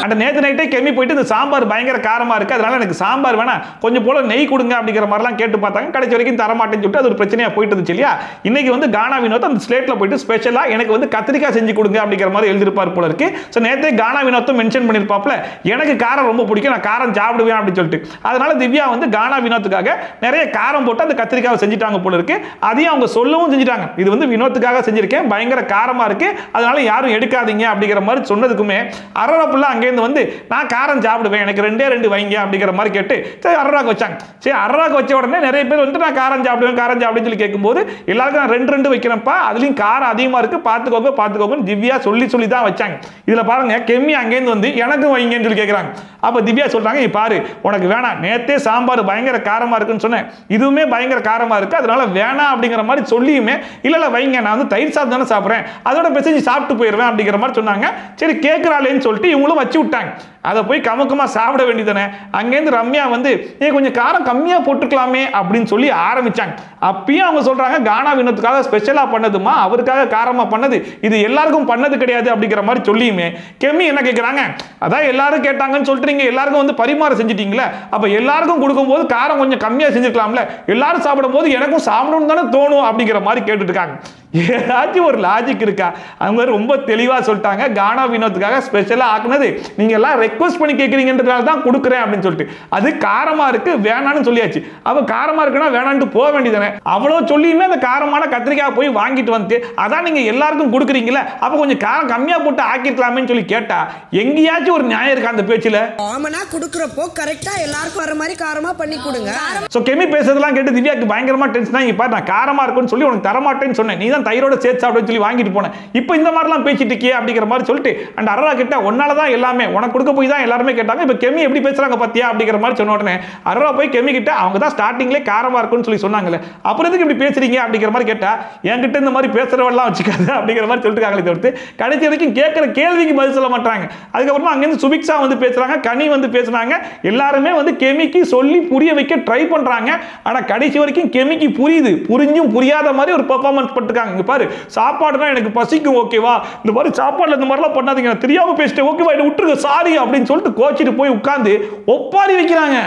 அந்த நேத்து நைட்டே கெமி போயிட்டு இந்த சாம்பார் பயங்கர காரமா இருக்கு, அதனால எனக்கு சாம்பார் வேணா கொஞ்சம் போல நெய் கொடுங்க அப்படிங்கிற மாதிரிலாம் கேட்டு பார்த்தாங்க. கடைசி வரைக்கும் தரமாட்டேன்னு சொல்லிட்டு அது ஒரு பிரச்சனையா போயிட்டு இருந்துச்சு இல்லையா. இன்னைக்கு வந்து கானா வினோத் அந்த ஸ்லேட்ல போயிட்டு ஸ்பெஷலா எனக்கு வந்து கத்திரிக்காய் செஞ்சு கொடுங்க அப்படிங்கிற மாதிரி எழுதிருப்பார் போல இருக்கு. ஸோ நேற்றே கானா வினோத்தும் மென்ஷன் பண்ணிருப்பாப்ல எனக்கு காரம் ரொம்ப பிடிக்கும், நான் காரம் சாப்பிடுவேன் அப்படின்னு சொல்லிட்டு. அதனால திவ்யா வந்து கானா வினோத்துக்காக நிறைய காரம் போட்டு அந்த கத்திரிக்காவை செஞ்சுட்டாங்க போல இருக்கு. அதையும் அவங்க சொல்லவும் செஞ்சுட்டாங்க, இது வந்து வினோத்துக்காக செஞ்சிருக்கேன் பயங்கர காரமா இருக்கு அதனால யாரும் எடுக்காதீங்க அப்படிங்கிற மாதிரி சொன்னதுக்குமே அரரப்புள்ள அங்கேருந்து வந்து நான் காரம் சாப்பிடுவேன் எனக்கு ரெண்டு வைங்க அப்படிங்கிற மாதிரி கேட்டு சரி அரராக்கு வச்சாங்க. சரி அரராக்கு வச்ச உடனே நிறைய பேர் வந்து நான் காரம் சாப்பிடுவேன் சொல்லி கேட்கும்போது எல்லாருக்கும் நான் ரெண்டு வைக்கிறேன்ப்பா அதுலயும் காரம் அதிகமா இருக்கு பார்த்துக்கோங்க திவ்யா சொல்லி தான் வச்சாங்க. இதுல பாருங்க கெம்மி அங்கேருந்து வந்து எனக்கு வைங்கன்னு சொல்லி கேட்குறாங்க. அப்ப திவ்யா சொல்றாங்க நீ பாரு உனக்கு வேணாம், நேத்தே சாம்பார் பயங்கர காரமா இருக்குன்னு சொன்னேன், இதுவுமே பயங்கர காரமா இருக்கு அதனால வேணாம் அப்படிங்கிற மாதிரி சொல்லியுமே இல்ல வைங்க நான் வந்து தயிர் சாதம் தானே சாப்பிட்றேன் அதோட மெசேஜ் சாப்பிட்டு போயிடுவேன் அப்படிங்கிற மாதிரி சொன்னாங்க. சரி கேட்கிறாளேன்னு சொல்லிட்டு இவங்களும் வச்சு விட்டாங்க. அதை போய் கமக்கமா சாப்பிட வேண்டியதானே. அங்கேருந்து ரம்யா வந்து கொஞ்சம் காரம் கம்மியா போட்டுக்கலாமே அப்படின்னு சொல்லி ஆரம்பிச்சாங்க. அப்பயும் அவங்க சொல்றாங்க கானா வினோத்துக்காக ஸ்பெஷலா பண்ணதுமா அவருக்காக காரமா பண்ணது, இது எல்லாருக்கும் பண்ணது கிடையாது அப்படிங்கிற மாதிரி சொல்லியுமே கெமி என்ன கேட்கிறாங்க அதான் எல்லாரும் கேட்டாங்கன்னு சொல்றீங்க எல்லாருக்கும் வந்து பரிமாற செஞ்சிட்டீங்களே அப்ப எல்லாருக்கும் கொடுக்கும்போது காரம் கொஞ்சம் கம்மியா செஞ்சிருக்கலாம்ல எல்லாரும் சாப்பிடும் போது எனக்கும் சாப்பிடணும் தானே தோணும் அப்படிங்கிற மாதிரி கேட்டுட்டு இருக்காங்க. ஏதாச்சும் ஒரு லாஜிக் இருக்கா? அவங்க ரொம்ப தெளிவா சொல்லிட்டாங்க கானா வினோத்துக்காக ஸ்பெஷலா ஆக்குனது நீங்க எல்லாம் ரெக்வஸ்ட் பண்ணி கேட்கறீங்கன்றதால தான் கொடுக்குறேன் அப்படின்னு சொல்லிட்டு அது காரமா இருக்கு வேணான்னு சொல்லியாச்சு. அப்ப காரமா இருக்குன்னா வேணான்ட்டு போக வேண்டியதானே. அவ்வளவு சொல்லியுமே அந்த காரமான கத்திரிக்காய் போய் வாங்கிட்டு வந்து அதான் நீங்க எல்லாருக்கும் கொடுக்குறீங்களே அப்ப கொஞ்சம் காரம் கம்மியா போட்டு ஆக்கிருக்கலாமே சொல்லி கேட்டா எங்கேயாச்சும் ஒரு நியாயம் இருக்கா அந்த பேச்சுல? ஆமனா குடுக்குறப்போ கரெக்டா எல்லாருக்கும் வர மாதிரி காரமா பண்ணி கொடுங்க. சோ கெமி பேசுறதெல்லாம் கேட்டு திவ்யாக்கு பயங்கரமா டென்ஷன் ஆகி பாரு நான் காரமா இருக்குன்னு சொல்லி உனக்கு தரமாட்டேன்னு சொன்னேன், நீ தான் தயிரோட சேர்த்து சாப்பிட சொல்லி வாங்கிட்டு போனேன், இப்போ இந்த மாதிரிலாம் பேசிட்டு இருக்கியே அப்படிங்கிற மாதிரி சொல்லிட்டு அண்ட் அரரா கிட்ட ஒன்னால தான் எல்லாமே உனக்கு கொடுக்க போய் தான் எல்லாருமே கேட்டாங்க, இப்போ கெமி எப்படி பேசுறாங்க பாத்தியா அப்படிங்கிற மாதிரி சொன்ன உடனே அரரா போய் கெமி கிட்ட அவங்க தான் ஸ்டார்டிங்லேயே காரமா இருக்குன்னு சொல்லி சொன்னாங்களே அப்புறம் எதுக்கு இப்படி பேசுறீங்க அப்படிங்கிற மாதிரி கேட்டா என்கிட்ட இந்த மாதிரி பேசுறவெல்லாம் வச்சுக்காது அப்படிங்கிற மாதிரி சொல்லிட்டு இருக்காங்களே தவிர்த்து கடைசி வரைக்கும் கேட்கிற கேள்விக்கு பதில் சொல்ல மாட்டாங்க. அதுக்கப்புறமா அங்கேருந்து சுபிக்ஷா வந்து பேசுறாங்க, கனி வந்து பேசுறாங்க, எல்லாருமே வந்து கெமிக்கு சொல்லி புரிய வைக்க ட்ரை பண்றாங்க. ஆனா கடைசி வரைக்கும் கெமிக்கு புரியுது, புரிஞ்சும் புரியாத மாதிரி ஒரு பெர்ஃபார்மன்ஸ் பண்ணிருக்காங்க. சொல்றாங்க, இங்க பாரு சாப்பாடுனா எனக்கு பசிக்கும் ஓகேவா, இந்த மாதிரி சாப்பாடுல இந்த மாதிரிலாம் பண்ணாதீங்க, தெரியாம பேசிட்டேன் ஓகேவா, என்ன விட்டுருங்க சாரி அப்படின்னு சொல்லிட்டு கோச்சிட்டு போய் உட்கார்ந்து ஒப்பாரி வைக்கிறாங்க.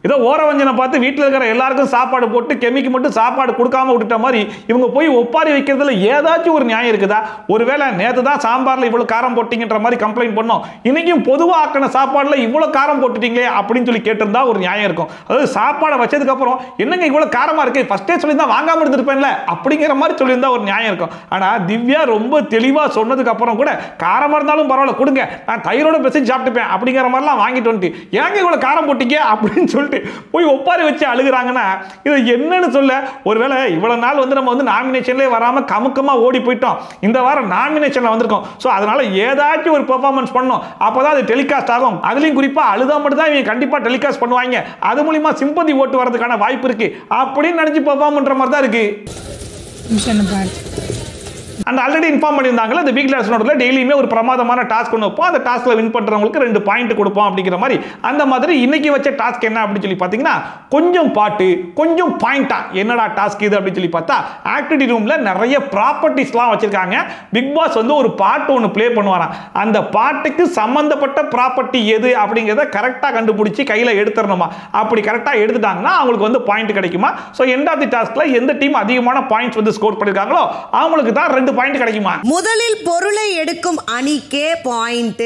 ஏதோ ஓரவஞ்சனை பார்த்து வீட்டில் இருக்கிற எல்லாருக்கும் சாப்பாடு போட்டு கெமிக்கு மட்டும் சாப்பாடு கொடுக்காம விட்டுட்ட மாதிரி இவங்க போய் ஒப்பாரி வைக்கிறதுல ஏதாச்சும் ஒரு நியாயம் இருக்குதா? ஒருவேளை நேற்று தான் சாம்பாரில் இவ்வளோ காரம் போட்டிங்கன்ற மாதிரி கம்ப்ளைண்ட் பண்ணோம், இன்னைக்கும் பொதுவாக ஆக்கின சாப்பாடில் இவ்வளோ காரம் போட்டுட்டீங்களே அப்படின்னு சொல்லி கேட்டிருந்தா ஒரு நியாயம் இருக்கும். அதாவது சாப்பாடை வச்சதுக்கப்புறம் என்னங்க இவ்வளோ காரமாக இருக்கு, ஃபர்ஸ்டே சொல்லியிருந்தா வாங்காமல் இருந்திருப்பேன்ல அப்படிங்கிற மாதிரி சொல்லியிருந்தா ஒரு நியாயம் இருக்கும். ஆனால் திவ்யா ரொம்ப தெளிவாக சொன்னதுக்கு அப்புறம் கூட காரமாக இருந்தாலும் பரவாயில்ல கொடுங்க, நான் தயிரோட பேசி சாப்பிட்டுப்பேன் அப்படிங்கிற மாதிரிலாம் வாங்கிட்டு வந்துட்டு ஏங்க இவ்வளோ காரம் போட்டிங்க அப்படின்னு சொல்லிட்டு போய் ஒப்பாரி வச்சு அழுகுறாங்கன்னா இது என்னன்னு சொல்ல? ஒருவேளை இவ்வளவு நாள் வந்து நம்ம வந்து நாமினேஷன்லயே வராம கமுக்கமா ஓடி போயிட்டோம், இந்த வாரம் நாமினேஷன்ல வந்திருக்கோம், சோ அதனால ஏதாச்சும் ஒரு பெர்ஃபார்மன்ஸ் பண்ணணும், அப்பதான் அது டெலிகாஸ்ட் ஆகும். அதுலயும் குறிப்பா அழுதா மட்டும் தான் இவங்க கண்டிப்பா டெலிகாஸ்ட் பண்ணுவாங்க, அது மூலமா சிம்பதி ஓட்டு வரதுக்கான வாய்ப்பு இருக்கு அப்படின்னு நினைச்சு பெர்ஃபார்ம் பண்ற மாதிரி தான் இருக்கு. அண்ட் ஆல்ரெடி இன்ஃபார்ம் பண்ணியிருந்தாங்களே இந்த வீக்லி நோட்டில் டெய்லியுமே ஒரு பிரமாதமான டாஸ்க் ஒன்று வைப்போம், அந்த டாஸ்க்கில் வின் பண்ணுறவங்களுக்கு 2 பாயிண்ட் கொடுப்போம் அப்படிங்கிற மாதிரி. அந்த மாதிரி இன்னைக்கு வச்ச டாஸ்க் என்ன அப்படின்னு சொல்லி பார்த்தீங்கன்னா கொஞ்சம் பாட்டு கொஞ்சம் பாயிண்டா. என்னடா டாஸ்க் இது அப்படின்னு சொல்லி பார்த்தா ஆக்டிவிட்டி ரூமில் நிறைய ப்ராப்பர்ட்டிஸ்லாம் வச்சிருக்காங்க. பிக் பாஸ் வந்து ஒரு பாட்டு ஒன்று ப்ளே பண்ணுவாராம், அந்த பாட்டுக்கு சம்பந்தப்பட்ட ப்ராப்பர்ட்டி எது அப்படிங்கிறத கரெக்டாக கண்டுபிடிச்சி கையில் எடுத்துடணுமா. அப்படி கரெக்டாக எடுத்துட்டாங்கன்னா அவங்களுக்கு வந்து பாயிண்ட் கிடைக்குமா. ஸோ எண்ட் ஆஃப் தி டாஸ்க்கில் எந்த டீம் அதிகமான பாயிண்ட்ஸ் வந்து ஸ்கோர் பண்ணியிருக்காங்களோ அவங்களுக்கு தான் 2 பாயிண்ட் கிடைக்குமா. முதலில் பொருளை எடுக்கும் அணிக்கே பாயிண்ட்.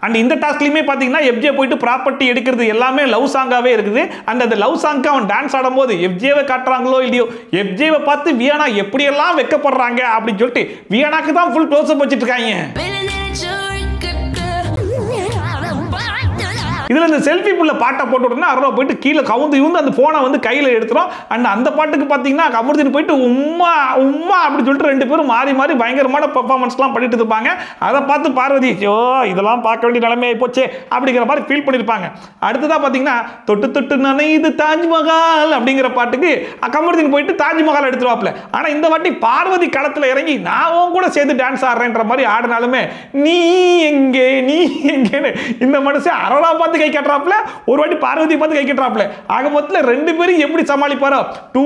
அண்ட் இந்த டாஸ்க்லயுமே பாத்தீங்கன்னா எஃப்ஜே போயிட்டு ப்ராப்பர்ட்டி எடுக்கிறது எல்லாமே லவ் சாங்காவே இருக்குது. அண்ட் அந்த லவ் சாங்க்கு அவன் டான்ஸ் ஆடும்போது எஃப்ஜேவை காட்டுறாங்களோ இல்லையோ, எஃப்ஜேவை பார்த்து வியானா எப்படியெல்லாம் வெக்கப்படுறாங்க அப்படின்னு சொல்லிட்டு வியானாக்கு தான் ஃபுல் க்ளோஸ் அப் வச்சிட்டு இருக்காங்க. இதுல இந்த செல்ஃபி புள்ள பாட்டை போட்டு விட்டோம்னா அருணா போயிட்டு கீழே கவுந்து அந்த போனை வந்து கையில எடுத்துரும். அண்ட் அந்த பாட்டுக்கு பாத்தீங்கன்னா கமருதீன் போயிட்டு உம்மா உம்மா அப்படின்னு சொல்லிட்டு 2 பேரும் மாறி மாறி பயங்கரமான பெர்ஃபார்மன்ஸ்லாம் பண்ணிட்டு இருப்பாங்க. அதை பார்த்து பார்வதி ஐயோ இதெல்லாம் பார்க்க வேண்டிய நிலைமை போச்சே அப்படிங்கிற மாதிரி ஃபீல் பண்ணிருப்பாங்க. அடுத்ததா பாத்தீங்கன்னா தொட்டு தொட்டு நனையுது தாஜ்மஹால் அப்படிங்கிற பாட்டுக்கு கமருதீன் போயிட்டு தாஜ்மஹால் எடுத்துருவாப்ல. ஆனா இந்த வாட்டி பார்வதி களத்துல இறங்கி நான் உன் கூட சேர்ந்து டான்ஸ் ஆடுறேன்ற மாதிரி ஆடினாலுமே நீ எங்கே நீ எங்கேன்னு இந்த மனுஷன் அரணா பார்த்து கை கட்டுறாப்ல, ஒரு வாட்டி பார்வதி பார்த்து கை கட்டுறாப்ல. ஆக மொத்தத்தில் 2 பேரும் எப்படி சமாளிப்பாரோ டூ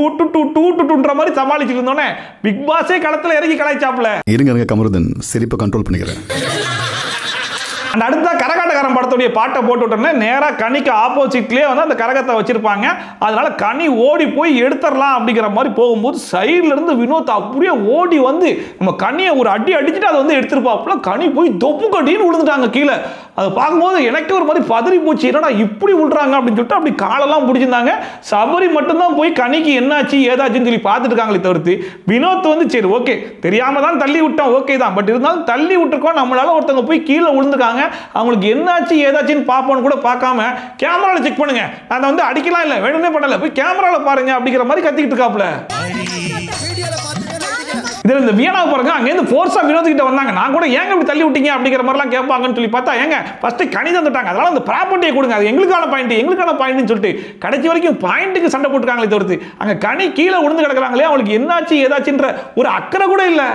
மாதிரி சமாளிச்சுட்டு இருந்தோன்னே பிக் பாஸே களத்துல இறங்கி கலாய்ச்சாப்ல. இருங்க கமருதன் சிரிப்பை கண்ட்ரோல் பண்ணிக்கிறேன். அடுத்த கரகாட்டக்காரன் படத்துடைய பாட்டை போட்டு விட்டோம்னா நேரா கனிக்கு ஆப்போசிட்லயே வந்து அந்த கரகத்தை வச்சிருப்பாங்க. அதனால கனி ஓடி போய் எடுத்துடலாம் அப்படிங்கிற மாதிரி போகும்போது சைட்ல இருந்து வினோத் அப்படியே ஓடி வந்து நம்ம கனியை ஒரு அடி அடிச்சுட்டு அதை வந்து எடுத்துருப்பாப்புல. கனி போய் தொப்பு கட்டின்னு விழுந்துட்டாங்க கீழே. அதை பார்க்கும்போது எனக்கு ஒரு மாதிரி பதறி போச்சு, என்னடா இப்படி விழுறாங்க அப்படின்னு சொல்லிட்டு அப்படி காலெல்லாம் பிடிச்சிருந்தாங்க. சபரி மட்டும்தான் போய் கனிக்கு என்னாச்சு ஏதாச்சுன்னு சொல்லி பார்த்துட்டு இருக்காங்களே தவிர்த்து வினோத் வந்து சரி ஓகே தெரியாம தான் தள்ளி விட்டோம் ஓகே தான், பட் இருந்தாலும் தள்ளி விட்டுருக்கோம், நம்மளால ஒருத்தவங்க போய் கீழே விழுந்துருக்காங்க, அவங்களுக்கு என்னாச்சு ஏதாச்சுன்னு பார்ப்போன்னு கூட பார்க்காம கேமரால செக் பண்ணுங்க, நான் வந்து அடிக்கலாம் இல்லை வேணும்னே பண்ணல போய் கேமரால பாருங்க அப்படிங்கிற மாதிரி கத்திக்கிட்டு இருக்காப்ல. இதுல இந்த வியானா பாருங்க அங்கேருந்து ஃபோர்ஸா வினோத் கிட்ட வந்தாங்க, நான் கூட ஏங்க இப்படி தள்ளி விட்டீங்க அப்படிங்கிற மாதிரிலாம் கேட்பாங்கன்னு சொல்லி பார்த்தா ஏங்க ஃபர்ஸ்ட் கனி தந்துட்டாங்க, அதனால அந்த ப்ராப்பர்ட்டியை கொடுங்க, அது எங்களுக்கான பாயிண்ட்னு சொல்லிட்டு கடைசி வரைக்கும் பாயிண்ட்டுக்கு சண்டை போட்டுருக்காங்களே தவிர்த்து அங்க கனி கீழே விழுந்து கிடக்குறாங்களே அவங்களுக்கு என்னாச்சு ஏதாச்சுன்ற ஒரு அக்கறை கூட இல்லை.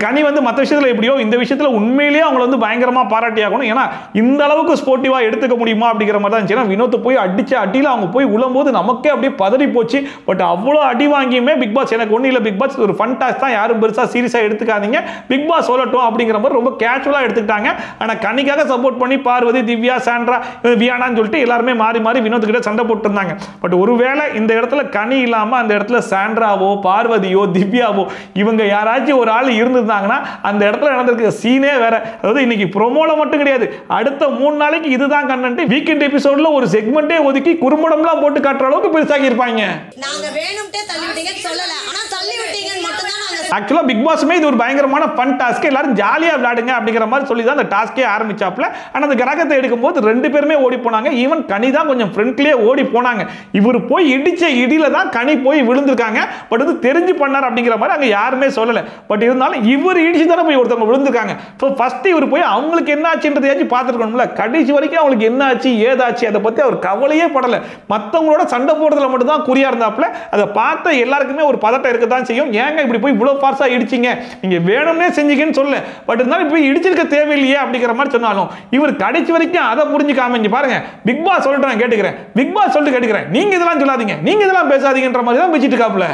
கனி வந்து மற்ற விஷயத்தில் எப்படியோ இந்த விஷயத்தில் உண்மையிலேயே அவங்களை வந்து பயங்கரமாக பாராட்டி ஆகணும். ஏன்னா இந்த அளவுக்கு ஸ்போர்ட்டிவாக எடுத்துக்க முடியுமா அப்படிங்கிற மாதிரி தான் இருந்துச்சு. வினோத்தை போய் அடிச்ச அடியில் அவங்க போய் விழும்போது நமக்கே அப்படியே பதறி போச்சு. பட் அவ்வளோ அடி வாங்கியுமே பிக் பாஸ் எனக்கு ஒன்றும் இல்லை, பிக் பாஸ் ஒரு ஃபன் டாஸ்க் தான், யாரும் பெருசாக சீரியஸாக எடுத்துக்காதீங்க, பிக் பாஸ் சொல்லட்டும் அப்படிங்கிற மாதிரி ரொம்ப கேஷுவலாக எடுத்துக்கிட்டாங்க. ஆனால் கனிக்காக சப்போர்ட் பண்ணி பார்வதி திவ்யா சாண்ட்ரா வியானான்னு சொல்லிட்டு எல்லாருமே மாறி மாறி வினோத்துக்கிட்ட சண்டை போட்டு இருந்தாங்க. பட் ஒருவேளை இந்த இடத்துல கனி இல்லாமல் அந்த இடத்துல சாண்ட்ராவோ பார்வதியோ திவ்யாவோ இவங்க யாராச்சும் ஒரு ஆள் இருந்தது அந்த இடத்துல நடந்திருக்க சீனே வேற. அதாவது இன்னைக்கு ப்ரோமோல மட்டும் கிடையாது, அடுத்த 3 நாளைக்கு இதுதான் கண்டென்ட். வீக்கெண்ட் எபிசோட்ல ஒரு செக்மெண்டே ஒதுக்கி குறும்படம்லாம் போட்டு காட்டுற அளவுக்கு பெருசாகி இருப்பாங்க. நாங்க வேணும்ட்டே தள்ளி விட்டீங்கன்னு சொல்லல, ஆனா தள்ளி விட்டீங்கன்னு மட்டும் தான் நாங்க ஆக்சுவலா பிக் பாஸ்மே இது ஒரு பயங்கரமான ஃபன் டாஸ்க், எல்லாரும் ஜாலியா விளையாடுங்க அப்படிங்கிற மாதிரி சொல்லி தான் அந்த டாஸ்கே ஆரம்பிச்சாப்ல. ஆனா அந்த கிரகத்தை எடுக்கும்போது 2 பேருமே ஓடி போனாங்க. ஈவன் கனி தான் கொஞ்சம் ஃப்ரண்ட்லயே ஓடி போனாங்க. இவர் போய் இடிச்ச இடியில தான் கனி போய் விழுந்திருக்காங்க. பட் இது தெரிஞ்சு பண்ணார் அப்படிங்கிற மாதிரி அங்க யாருமே சொல்லல. பட் இருந்தாலும் இவர் இடிச்சு தானே போய் ஒருத்தவங்க விழுந்திருக்காங்க. ஸோ ஃபர்ஸ்ட் இவர் போய் அவங்களுக்கு என்ன ஆச்சுன்றதையாச்சும் பார்த்துருக்கணும்ல. கடைசி வரைக்கும் அவங்களுக்கு என்ன ஆச்சு ஏதாச்சு அதை பற்றி அவர் கவலையே படலை. மற்றவங்களோட சண்டை போடுறதுல மட்டும் தான் குறியா இருந்தாப்புல. அதை பார்த்த எல்லாருக்குமே ஒரு பதட்டம் இருக்க தான் செய்யும். ஏங்க இப்படி போய் இவ்வளோ ஃபார்ஸாக இடிச்சிங்க, நீங்க வேணும்னே செஞ்சீங்கன்னு சொல்ல, பட் இருந்தாலும் போய் இடிச்சிருக்க தேவையில்லையே அப்படிங்கிற மாதிரி சொன்னாலும் இவர் கடைசி வரைக்கும் அதை புரிஞ்சுக்காம இங்க பாருங்க, பிக் பாஸ் சொல்லிட்டு நான் கேட்டுக்கிறேன், பிக் பாஸ் சொல்லிட்டு கேட்டுக்கிறேன், நீங்க இதெல்லாம் சொல்லாதீங்க, நீங்க இதெல்லாம் பேசாதீங்கன்ற மாதிரி தான் பேசிட்டு இருக்காப்ல.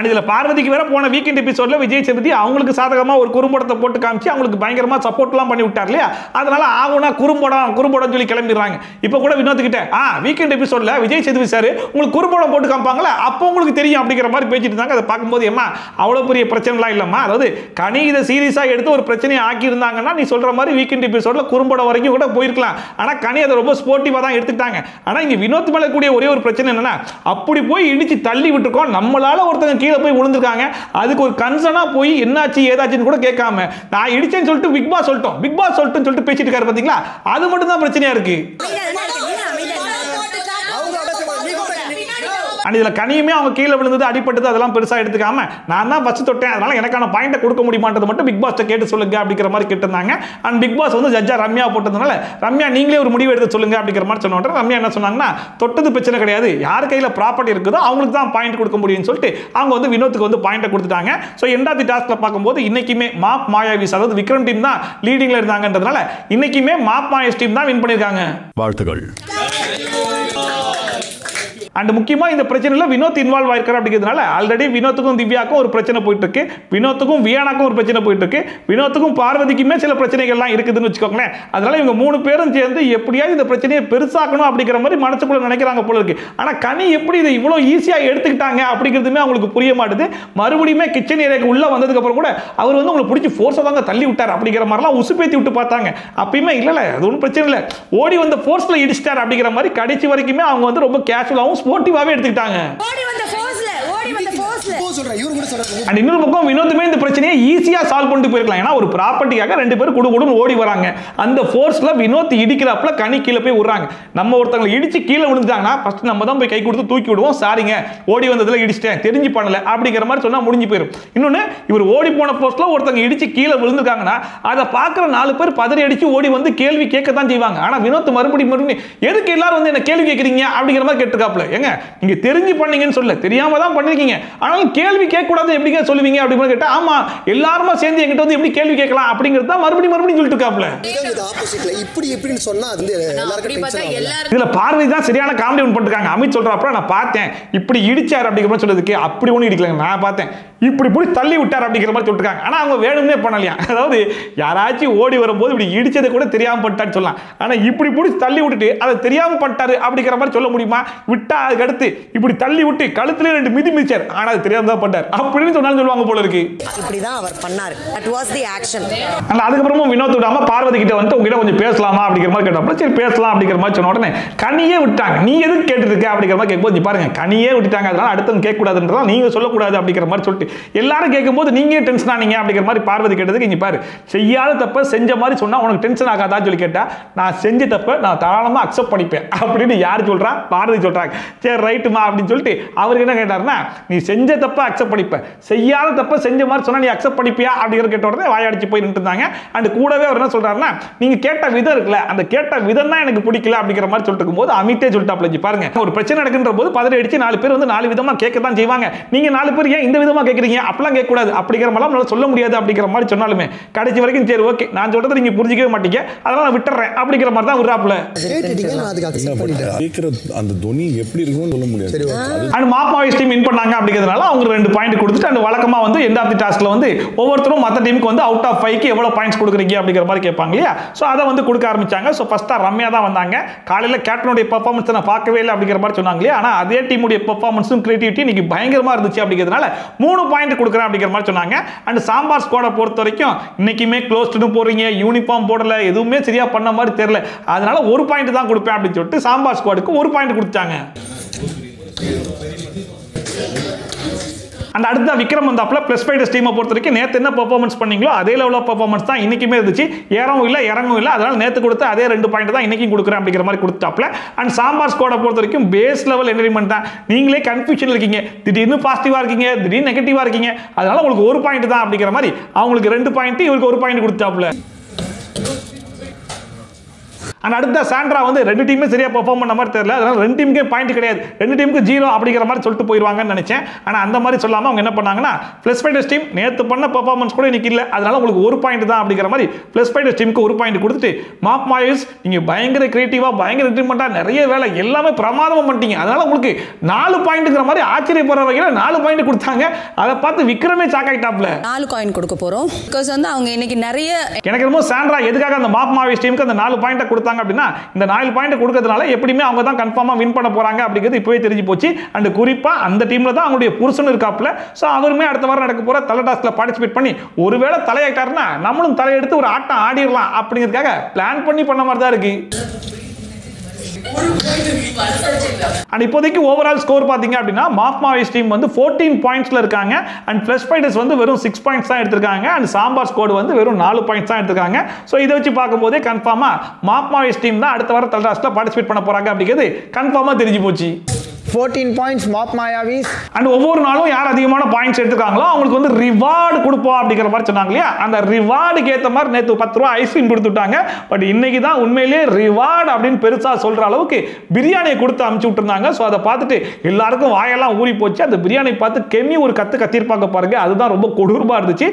இதுல பார்வதிக்கு வேற போன வீக்கெண்ட் எபிசோட்ல விஜய் சேதுபதி அவங்களுக்கு சாதகமா ஒரு குறும்படத்தை போட்டு காமிச்சு அவங்களுக்கு பயங்கரமா சப்போர்ட் எல்லாம் பண்ணி விட்டார் இல்லையா. அதனால ஆகுனா குறும்படம் சொல்லி கிளம்பிடுறாங்க. இப்ப கூட வினோத் கிட்ட வீக்கெண்ட் எபிசோட்ல விஜய் சேதுபதி சார் உங்களுக்கு குறும்படம் போட்டு காமிப்பாங்களா, அப்போ உங்களுக்கு தெரியும் அப்படிங்கிற மாதிரி பேசிட்டு இருந்தாங்க. அதை பார்க்கும்போது ஏமா அவ்வளவு பெரிய பிரச்சனைலாம் இல்லம்மா, அதாவது கனி இதை சீரியஸா எடுத்து ஒரு பிரச்சனையை ஆக்கி இருந்தாங்கன்னா நீ சொல்ற மாதிரி வீக்கெண்ட் எபிசோட்ல குறும்படம் வரைக்கும் கூட போயிருக்கலாம். ஆனா கனி அதை ரொம்ப ஸ்போர்ட்டிவா தான் எடுத்துட்டாங்க. ஆனா இங்க வினோத் மேல கூடிய ஒரே ஒரு பிரச்சனை என்னன்னா, அப்படி போய் இடிச்சு தள்ளி விட்டுருக்கோம், நம்மளால ஒருத்தங்க கீழே போய் விழுந்திருக்காங்க, அதுக்கு ஒரு கன்சர்னா போய் என்னாச்சு ஏதாச்சுன்னு கூட கேட்காம நான் இடிச்சேன்னு சொல்லிட்டு பிக் பாஸ் சொல்லிட்டு பேசிட்டு இருக்காரு பாத்தீங்களா, அது மட்டும் தான் பிரச்சனையா இருக்கு. இதுல கனியுமே அவங்க கீழே விழுந்தது அடிப்பட்டது அதெல்லாம் பெருசா எடுத்துக்காம நான் தான் ஃபர்ஸ்ட் தொட்டேன், அதனால எனக்கான பாயிண்ட கொடுக்க முடியுமான்றது மட்டும் பிக் பாஸ் கேட்டு சொல்லுங்க அப்படிங்கிற மாதிரி கேட்டிருந்தாங்க. அண்ட் பிக் பாஸ் வந்து ஜட்ஜா ரம்யா போட்டதுனால ரம்யா நீங்களே ஒரு முடிவு எடுத்து சொல்லுங்க அப்படிங்கிற மாதிரி சொன்ன ரம்யா என்ன சொன்னாங்கன்னா, தொட்டது பிரச்சனை கிடையாது, யார் கையில ப்ராப்பர்ட்டி இருக்குதோ அவங்களுக்கு தான் பாயிண்ட் கொடுக்க முடியும்னு சொல்லிட்டு அவங்க வந்து வினோத்துக்கு வந்து பாயிண்ட கொடுத்துட்டாங்க. ஸோ எண்ட் ஆஃப் தி டாஸ்க்ல பார்க்கும்போது இன்னைக்குமே மாப் மாயாவி அதாவது விக்ரம் டீம் தான் லீடிங்ல இருந்தாங்கன்றதுனால இன்னைக்குமே மாப் மாயாஸ் டீம் தான் வின் பண்ணிருக்காங்க. வாழ்த்துக்கள். அண்ட் முக்கியமா இந்த பிரச்சனையில வினோத் இன்வால்வ் ஆயிருக்காரு அப்படிங்கிறதுனால ஆல்ரெடி வினோத்துக்கும் திவ்யாக்கும் ஒரு பிரச்சனை போயிட்டு இருக்கு, வினோத்துக்கும் வியானாக்கும் ஒரு பிரச்சனை போயிட்டு இருக்கு, வினோத்துக்கும் பார்வதிக்குமே சில பிரச்சனைகள்லாம் இருக்குதுன்னு வச்சுக்கோங்களேன். அதனால இவங்க 3 பேரும் சேர்ந்து எப்படியாவது இந்த பிரச்சனையை பெருசாக்கணும் அப்படிங்கிற மாதிரி மனசுக்குள்ள நினைக்கிறாங்க போல இருக்கு. ஆனா கனி எப்படி இதை இவ்வளோ ஈஸியா எடுத்துக்கிட்டாங்க அப்படிங்கிறதுமே அவங்களுக்கு புரிய மாட்டுது. மறுபடியுமே கிச்சன் ஏரியாக்கு உள்ள வந்ததுக்கு அப்புறம் கூட அவர் வந்து உங்களுக்கு பிடிச்சி ஃபோர்ஸா தாங்க தள்ளி விட்டார் அப்படிங்கிற மாதிரிலாம் உசுப்பேத்தி விட்டு பார்த்தாங்க. அப்பயுமே இல்ல அது ஒன்றும் பிரச்சனை இல்லை, ஓடி வந்த ஃபோர்ஸ்ல இடிச்சிட்டார் அப்படிங்கிற மாதிரி கடைசி வரைக்குமே அவங்க வந்து ரொம்ப கேஷுவலாகவும் ஸ்போர்ட்டிவாவே எடுத்துக்கிட்டாங்க. இன்னொரு பக்கம் வினோத்துமே இந்த பிரச்சனையை ஈஸியா சால்வ் பண்ணிட்டு போயிருக்கலாம். ஏன்னா ஒரு ப்ராப்பர்ட்டிக்காக 2 பேரும் குடுகுடுன்னு ஓடி வராங்க, அந்த ஃபோர்ஸ்ல வினோத் இடிக்கிறப்பல கனி கீழே போய் விடுறாங்க. நம்ம ஒருத்தங்களை இடிச்சு கீழே விழுந்தாங்கன்னா ஃபர்ஸ்ட் நம்ம தான் போய் கை கொடுத்து தூக்கி விடுவோம், சாரிங்க ஓடி வந்ததுல இடிச்சிட்டேன் தெரிஞ்சு பண்ணல அப்படிங்கிற மாதிரி சொன்னா முடிஞ்சு போயிடும். இன்னொன்னு இவர் ஓடி போன ஃபோர்ஸ்ல ஒருத்தங்க இடிச்சு கீழே விழுந்திருக்காங்கன்னா அதை பார்க்குற 4 பேர் பதறி அடிச்சு ஓடி வந்து கேள்வி கேட்கத்தான் செய்வாங்க. ஆனா வினோத் மறுபடியும் எதுக்கு எல்லாரும் வந்து என்ன கேள்வி கேட்கறீங்க அப்படிங்கிற மாதிரி கேட்டுக்காப்ல. ஏங்க நீங்க தெரிஞ்சு பண்ணீங்கன்னு சொல்ல, தெரியாம தான் பண்ணிருக்கீங்க, ஆனாலும் கேள்வி கேட்கக்கூடாது எப்படிங்க சொல்லுவீங்க அப்படின்னு கேட்டா, ஆமா எல்லாருமா சேர்ந்து எங்கிட்ட வந்து எப்படி கேள்வி கேட்கலாம் அப்படிங்கிறது தான் மறுபடியும் சொல்லிட்டு இருக்காப்ல. இதுல பார்வதி தான் சரியான காமெடி ஒன்று பண்ணிருக்காங்க. அமித் சொல்றாப்ல நான் பார்த்தேன் இப்படி இடிச்சார் அப்படிங்கிற மாதிரி சொல்றதுக்கு, அப்படி ஒன்றும் இடிக்கலங்க, நான் பார்த்தேன் இப்படி போய் தள்ளி விட்டார் அப்படிங்கிற மாதிரி சொல்லிருக்காங்க. ஆனா அவங்க வேணும்னே பண்ணலையா, அதாவது யாராச்சும் ஓடி வரும்போது இப்படி இடிச்சதை கூட தெரியாம பண்ணிட்டான்னு சொல்லலாம், ஆனா இப்படி போய் தள்ளி விட்டுட்டு அதை தெரியாம பண்ணிட்டாரு அப்படிங்கிற மாதிரி சொல்ல முடியுமா? விட்டா அதுக்கு அடுத்து இப்படி தள்ளி விட்டு கழுத்துல 2 மிதி மிதிச்சார், ஆனா அது தெரியாம தான் பண்ணார் அப்படின்னு சொன்னாலும் சொல்லுவாங்க போல இருக்கு. இப்படிதான் அவர் பண்ணாரு, தட் வாஸ் தி ஆக்ஷன். அதுக்கப்புறமும் வினோத் விடாம பார்வதி கிட்ட வந்து உங்ககிட்ட கொஞ்சம் பேசலாமா அப்படிங்கிற மாதிரி கேட்டப்ப சரி பேசலாம் அப்படிங்கிற மாதிரி சொன்ன உடனே கனியே விட்டாங்க. நீ எதுக்கு கேட்டு இருக்க அப்படிங்கிற மாதிரி கேட்கும்போது பாருங்க கனியே விட்டுட்டாங்க, அதனால அடுத்தவங்க கேட்க கூடாதுன்றதா நீங்க சொல்லக்கூடாது அப்படிங்கிற மாதிரி சொல்லிட்டு எல்லாரும் கேட்கும்போது நீங்க டென்ஷன் ஆனீங்க அப்படிங்கிற மாதிரி பார்வதி கேட்டதுக்கு இங்க பாரு, செய்யாத தப்ப செஞ்ச மாதிரி சொன்னா உனக்கு டென்ஷன் ஆகாதான்னு சொல்லி கேட்டா, நான் செஞ்ச தப்ப நான் தாராளமா அக்செப்ட் பண்ணிப்பேன் அப்படின்னு யார் சொல்றா? பார்வதி சொல்றாங்க. சரி ரைட்டுமா அப்படின்னு சொல்லிட்டு அவருக்கு என்ன கேட்டாருன்னா, நீ செஞ்ச தப்ப அக்செப்ட் பண்ணிப்ப, செய்யாத தப்ப செஞ்ச மாதிரி சொன்னா நீ அக்செப்ட் பண்ணிப்பியா அப்படிங்கிற கேட்ட உடனே வாயாடிச்சு போய் நின்று இருந்தாங்க. அண்ட் கூடவே அவர் என்ன சொல்றாருன்னா, நீங்க கேட்ட விதம் இருக்குல்ல, அந்த கேட்ட விதம் தான் எனக்கு பிடிக்கல அப்படிங்கிற மாதிரி சொல்லிட்டு இருக்கும்போது அமித்தே சொல்லிட்டாப்ல, பாருங்க ஒரு பிரச்சனை நடக்குன்ற போது பதறி அடிச்சு 4 பேர் வந்து 4 விதமா கேட்க தான் செய்வாங்க, நீங்க 4 பேர் ஏன் இந்த விதமா கேட்கறீங்க, அப்பெல்லாம் கேட்க கூடாது அப்படிங்கிற மாதிரி சொல்ல முடியாது அப்படிங்கிற மாதிரி சொன்னாலுமே கடைசி வரைக்கும் சரி ஓகே நான் சொல்றதை நீங்க புரிஞ்சிக்கவே மாட்டீங்க, அதனால நான் விட்டுறேன் அப்படிங்கிற மாதிரி தான் விடுறாப்ல. அந்த துணி எப்படி இருக்கும்னு சொல்ல முடியாது. அண்ட் மாப்பாவிஸ் டீம் வின் பண்ணாங்க அப்படிங்கிறதுனால அவங்க 2 பாயிண்ட் கொடுத்துட்டு அண்ட் வழக்கமா வந்து எண்ட் ஆஃப் தி டாஸ்க்ல வந்து ஒவ்வொருத்தரும் மற்ற டீமுக்கு வந்து அவுட் ஆஃப் 5க்கு எவ்வளவு பாயிண்ட்ஸ் கொடுக்குறீங்க அப்படிங்கிற மாதிரி கேட்பாங்க இல்லையா. ஸோ அதை வந்து கொடுக்க ஆரம்பிச்சாங்க. ஸோ ஃபர்ஸ்டா ரம்யா தான் வந்தாங்க. காலையில் கேப்டனுடைய பெர்ஃபார்மன்ஸ் நான் பார்க்கவே இல்லை அப்படிங்கிற மாதிரி சொன்னாங்க இல்லையா. ஆனால் அதே டீமுடைய பெர்ஃபார்மன்ஸும் கிரியேட்டிவிட்டி இன்னைக்கு பயங்கரமா இருந்துச்சு அப்படிங்கிறதுனால 3 பாயிண்ட் கொடுக்குறேன் அப்படிங்கிற மாதிரி சொன்னாங்க. அண்ட் சாம்பார் ஸ்குவாடை பொறுத்த வரைக்கும் இன்னைக்குமே க்ளோஸ்டு போறீங்க, யூனிஃபார்ம் போடல, எதுவுமே சரியா பண்ண மாதிரி தெரியல, அதனால 1 பாயிண்ட் தான் கொடுப்பேன் அப்படின்னு சொல்லிட்டு சாம்பார் ஸ்குவாடுக்கு 1 பாயிண்ட் கொடுத்தாங்க. அண்ட் அடுத்த விக்ரம் வந்தாப்ல பிளஸ் ஃபைட்டர்ஸ் டீமை பொறுத்த வரைக்கும் நேற்று என்ன பெர்ஃபார்மன்ஸ் பண்ணீங்களோ அதே லெவல் ஆஃப் பெர்ஃபார்மன்ஸ் தான் இன்னைக்குமே இருந்துச்சு. ஏறவும் இல்லை இறங்கும் இல்லை. அதனால நேற்று கொடுத்த அதே 2 பாயிண்ட் தான் இன்னைக்கும் கொடுக்குறேன் அப்படிங்கிற மாதிரி கொடுத்தாப்ல. அண்ட் சாம்பார் ஸ்குவாடை பொறுத்த வரைக்கும் பேஸ் லெவல் என்டர்டைன்மெண்ட் தான். நீங்களே கன்ஃபியூஷன் இருக்கீங்க, திடீர்னு பாசிட்டிவா இருக்கீங்க, திடீர்னு நெகட்டிவா இருக்கீங்க. அதனால உங்களுக்கு 1 பாயிண்ட் தான் அப்படிங்கிற மாதிரி அவங்களுக்கு 2 பாயிண்ட், இவருக்கு 1 பாயிண்ட் கொடுத்தாப்ல. அண்ட் அடுத்த சாண்ட்ரா வந்து 2 டீமே சரியா பெர்ஃபார்ம் பண்ண மாதிரி தெரியல. அதனால 2 டீமுக்கே பாயிண்ட் கிடையாது, 2 டீமுக்கு 0 அப்படிங்கிற மாதிரி சொல்லிட்டு போயிடுவாங்கன்னு நினைச்சேன். ஆனால் அந்த மாதிரி சொல்லாமல் அவங்க என்ன பண்ணாங்கன்னா பிளஸ் ஃபைட்டர்ஸ் டீம் நேற்று பண்ண பெர்ஃபார்மன்ஸ் கூட இன்னைக்கு இல்லை, அதனால உங்களுக்கு 1 பாயிண்ட் தான் அப்படிங்கிற மாதிரி பிளஸ் ஃபைட்டர்ஸ் டீமுக்கு 1 பாயிண்ட் கொடுத்துட்டு மாப் மாயஸ் நீங்கள் பயங்கர கிரியேட்டிவா பயங்கர இன்ட்ரிமெண்ட்டாக நிறைய வேலை எல்லாமே பிரமாதமாக பண்ணிட்டீங்க, அதனால உங்களுக்கு 4 பாயிண்ட்ங்கிற மாதிரி ஆச்சரியப்படுற வகையில் 4 பாயிண்ட் கொடுத்தாங்க. அதை பார்த்து விக்ரமே சாக்காயிட்டாப்ல. 4 காயின் கொடுக்க போறோம். பிகாஸ் வந்து அவங்க இன்னைக்கு நிறைய எனக்கு என்னமோ சாண்ட்ரா எதுக்காக அந்த மாப் மாயஸ் டீமுக்கு அந்த 4 பாயிண்ட் கொடுத்தாங்க அப்படின்னா இந்த 4 பாயிண்ட் கொடுக்கிறதுனால எப்படியுமே அவங்க தான் கன்ஃபார்மா வின் பண்ண போறாங்க அப்படிங்கிறது இப்பவே தெரிஞ்சு போச்சு. அண்ட் குறிப்பா அந்த டீம்ல தான் அவங்களுடைய புருஷன் இருக்காப்ல. சோ அவருமே அடுத்த வாரம் நடக்க போற தலை டாஸ்க்ல பார்ட்டிசிபேட் பண்ணி ஒருவேளை தலையாயிட்டாருன்னா நம்மளும் தலையெடுத்து ஒரு ஆட்டம் ஆடிடலாம் அப்படிங்கிறதுக்காக பிளான் பண்ணி பண்ண மாதிரி தான் இருக்கு. அண்ட் இப்போதைக்கு ஓவரால் ஸ்கோர் பாத்தீங்க அப்படின்னா மாப் மாயஸ் டீம் வந்து 14 பாயிண்ட்ஸ்ல இருக்காங்க. அண்ட் பிளஸ் ஃபைட்டர்ஸ் வந்து வெறும் 6 பாயிண்ட்ஸ் தான் எடுத்திருக்காங்க. அண்ட் சாம்பார் ஸ்குவாட் வந்து வெறும் 4 பாயிண்ட்ஸ் தான் எடுத்திருக்காங்க. சோ இதை வச்சு பார்க்கும்போதே கன்ஃபார்மா மாப் மாயஸ் டீம் தான் அடுத்த வாரம் தல்ராஸ்ல பார்ட்டிசிபேட் பண்ண போறாங்க அப்படிங்கிறது கன்ஃபார்மா தெரிஞ்சு போச்சு. 14 பாயிண்ட்ஸ் மாப் மாயாவிஸ். அண்ட் ஒவ்வொரு நாளும் யார் அதிகமான பாயிண்ட்ஸ் எடுத்துக்காங்களோ அவங்களுக்கு வந்து ரிவார்டு கொடுப்போம் அப்படிங்கிற மாதிரி சொன்னாங்க இல்லையா, அந்த ரிவார்டுக்கு ஏற்ற மாதிரி நேற்று 10 ரூபா ஐஸ்கிரீம் கொடுத்துட்டாங்க. பட் இன்னைக்கு தான் உண்மையிலேயே ரிவார்டு அப்படின்னு பெருசா சொல்ற அளவுக்கு பிரியாணியை கொடுத்து அனுப்பிச்சு விட்டுருந்தாங்க. ஸோ அதை பார்த்துட்டு எல்லாருக்கும் வாயெல்லாம் ஊறி போச்சு. அந்த பிரியாணி பார்த்து கெமி ஒரு கத்திருப்பாங்க பாருங்க, அதுதான் ரொம்ப கொடூரமா இருந்துச்சு.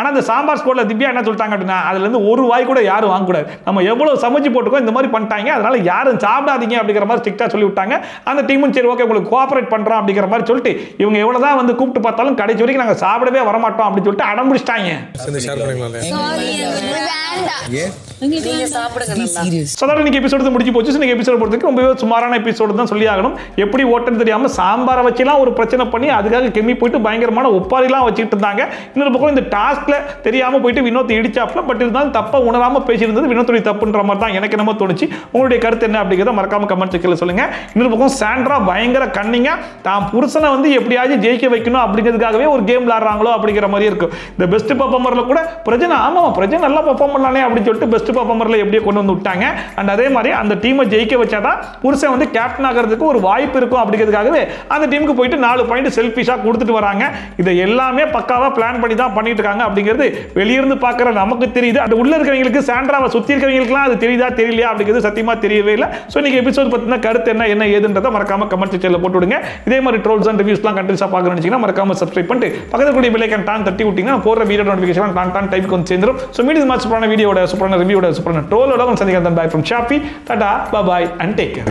ஆனால் அந்த சாம்பார் ஸ்குவாட்ல திவ்யா என்ன சொல்லிட்டாங்க அப்படின்னா அதுலேருந்து 1 வாய் கூட யாரும் வாங்கக்கூடாது, நம்ம எவ்வளோ சமைச்சு போட்டுக்கோ இந்த மாதிரி பண்ணிட்டாங்க, அதனால யாரும் சாப்பிடாதீங்க அப்படிங்கிற மாதிரி ஸ்ட்ரிக்டாக சொல்லி விட்டாங்க. அந்த டீமும் சரி ஓகே உங்களுக்கு கோஆபரேட் பண்ணுறோம் அப்படிங்கிற மாதிரி சொல்லிட்டு இவங்க எவ்வளோ தான் வந்து கூப்பிட்டு பார்த்தாலும் கடைசி வரைக்கும் நாங்கள் சாப்பிடவே வரமாட்டோம் அப்படின்னு சொல்லிட்டு அடம் பிடிச்சிட்டாங்க. இன்னைக்கு எபிசோடு முடிஞ்சு போச்சு. இன்னைக்கு எபிசோட் பொறுத்தவரைக்கும் ரொம்பவே சுமாரான எபிசோடு தான் சொல்லி ஆகணும். எப்படி ஓட்டுன்னு தெரியாம சாம்பாரை வச்சுலாம் ஒரு பிரச்சனை பண்ணி அதுக்காக கெமி போயிட்டு பயங்கரமான ஒப்பாரிலாம் வச்சுட்டு இருந்தாங்க. இன்னொரு பக்கம் இந்த டாஸ்க்ல தெரியாம போயிட்டு வினோத் இடிச்சாப்ல, பட் இருந்தாலும் தப்பா உணராம பேசியிருந்தது வினோத்துடைய தப்புன்ற மாதிரி தான் எனக்கு என்னமோ தோணுச்சு. உங்களுடைய கருத்து என்ன அப்படிங்கிறத மறக்காம கமெண்ட் செக்ல சொல்லுங்க. இன்னொரு பக்கம் சாண்ட்ரா பயங்கர கன்னிங்கா தான் புருஷனை வந்து எப்படியாவது ஜெயிக்க வைக்கணும் அப்படிங்கிறதுக்காகவே ஒரு கேம் விளையாடுறாங்களோ அப்படிங்கிற மாதிரி இருக்கும். இந்த பெஸ்ட் பெர்ஃபார்மர்ல கூட பிரச்சனை பிரச்சனை நல்லா பெர்ஃபார்ம் பண்ணலானே அப்படின்னு சொல்லிட்டு பெஸ்ட் பெர்ஃபார்மர்ல எப்படியே கொண்டு வந்து விட்டாங்க. அண்ட் அதே மாதிரி அந்த டீமை ஜெயிக்க வச்சாதான் புருஷன் வந்து கேப்டன் ஆகிறதுக்கு ஒரு வாய்ப்பு இருக்கும் அப்படிங்கிறதுக்காகவே அந்த டீமுக்கு போயிட்டு 4 பாயிண்ட் செல்ஃபிஷா கொடுத்துட்டு வராங்க. இதை எல்லாமே பக்காவா பிளான் பண்ணி தான் பண்ணிட்டு இருக்காங்க அப்படிங்கிறது வெளியிருந்து பார்க்குற நமக்கு தெரியுது. அது உள்ள இருக்கிறவங்களுக்கு சாண்ட்ராவை சுற்றி இருக்கிறவங்களுக்குலாம் அது தெரியுதா தெரியலையா அப்படிங்கிறது சத்தியமா தெரியவே இல்லை. ஸோ இன்னைக்கு எபிசோட் பற்றின கருத்து என்ன ஏதுன்றதை மறக்காம கமெண்ட் செக்ஷனில் போட்டு விடுங்க. இதே மாதிரி ட்ரோல்ஸ் அண்ட் ரிவ்யூஸ்லாம் கண்டிப்பாக பார்க்கணும்னு நினைச்சீங்கன்னா மறக்காம சப்ஸ்கிரைப் பண்ணிட்டு பக்கத்தில் கூடிய பெல் ஐகான் டான் தட்டி விட்டீங்கன்னா போடுற வீடியோ நோட்டிஃபிகேஷன் டான் டைப்புக்கு வந்து சேர்ந்துடும். ஸோ மீடியம் மாதிரி சூப்பரான வீடியோட சூப்பரான ரிவ்யூட சூப்பரான ட்ரோலோட வந்து சந்திக்கிறேன். Bye from Shoppy. Tata bye and take care.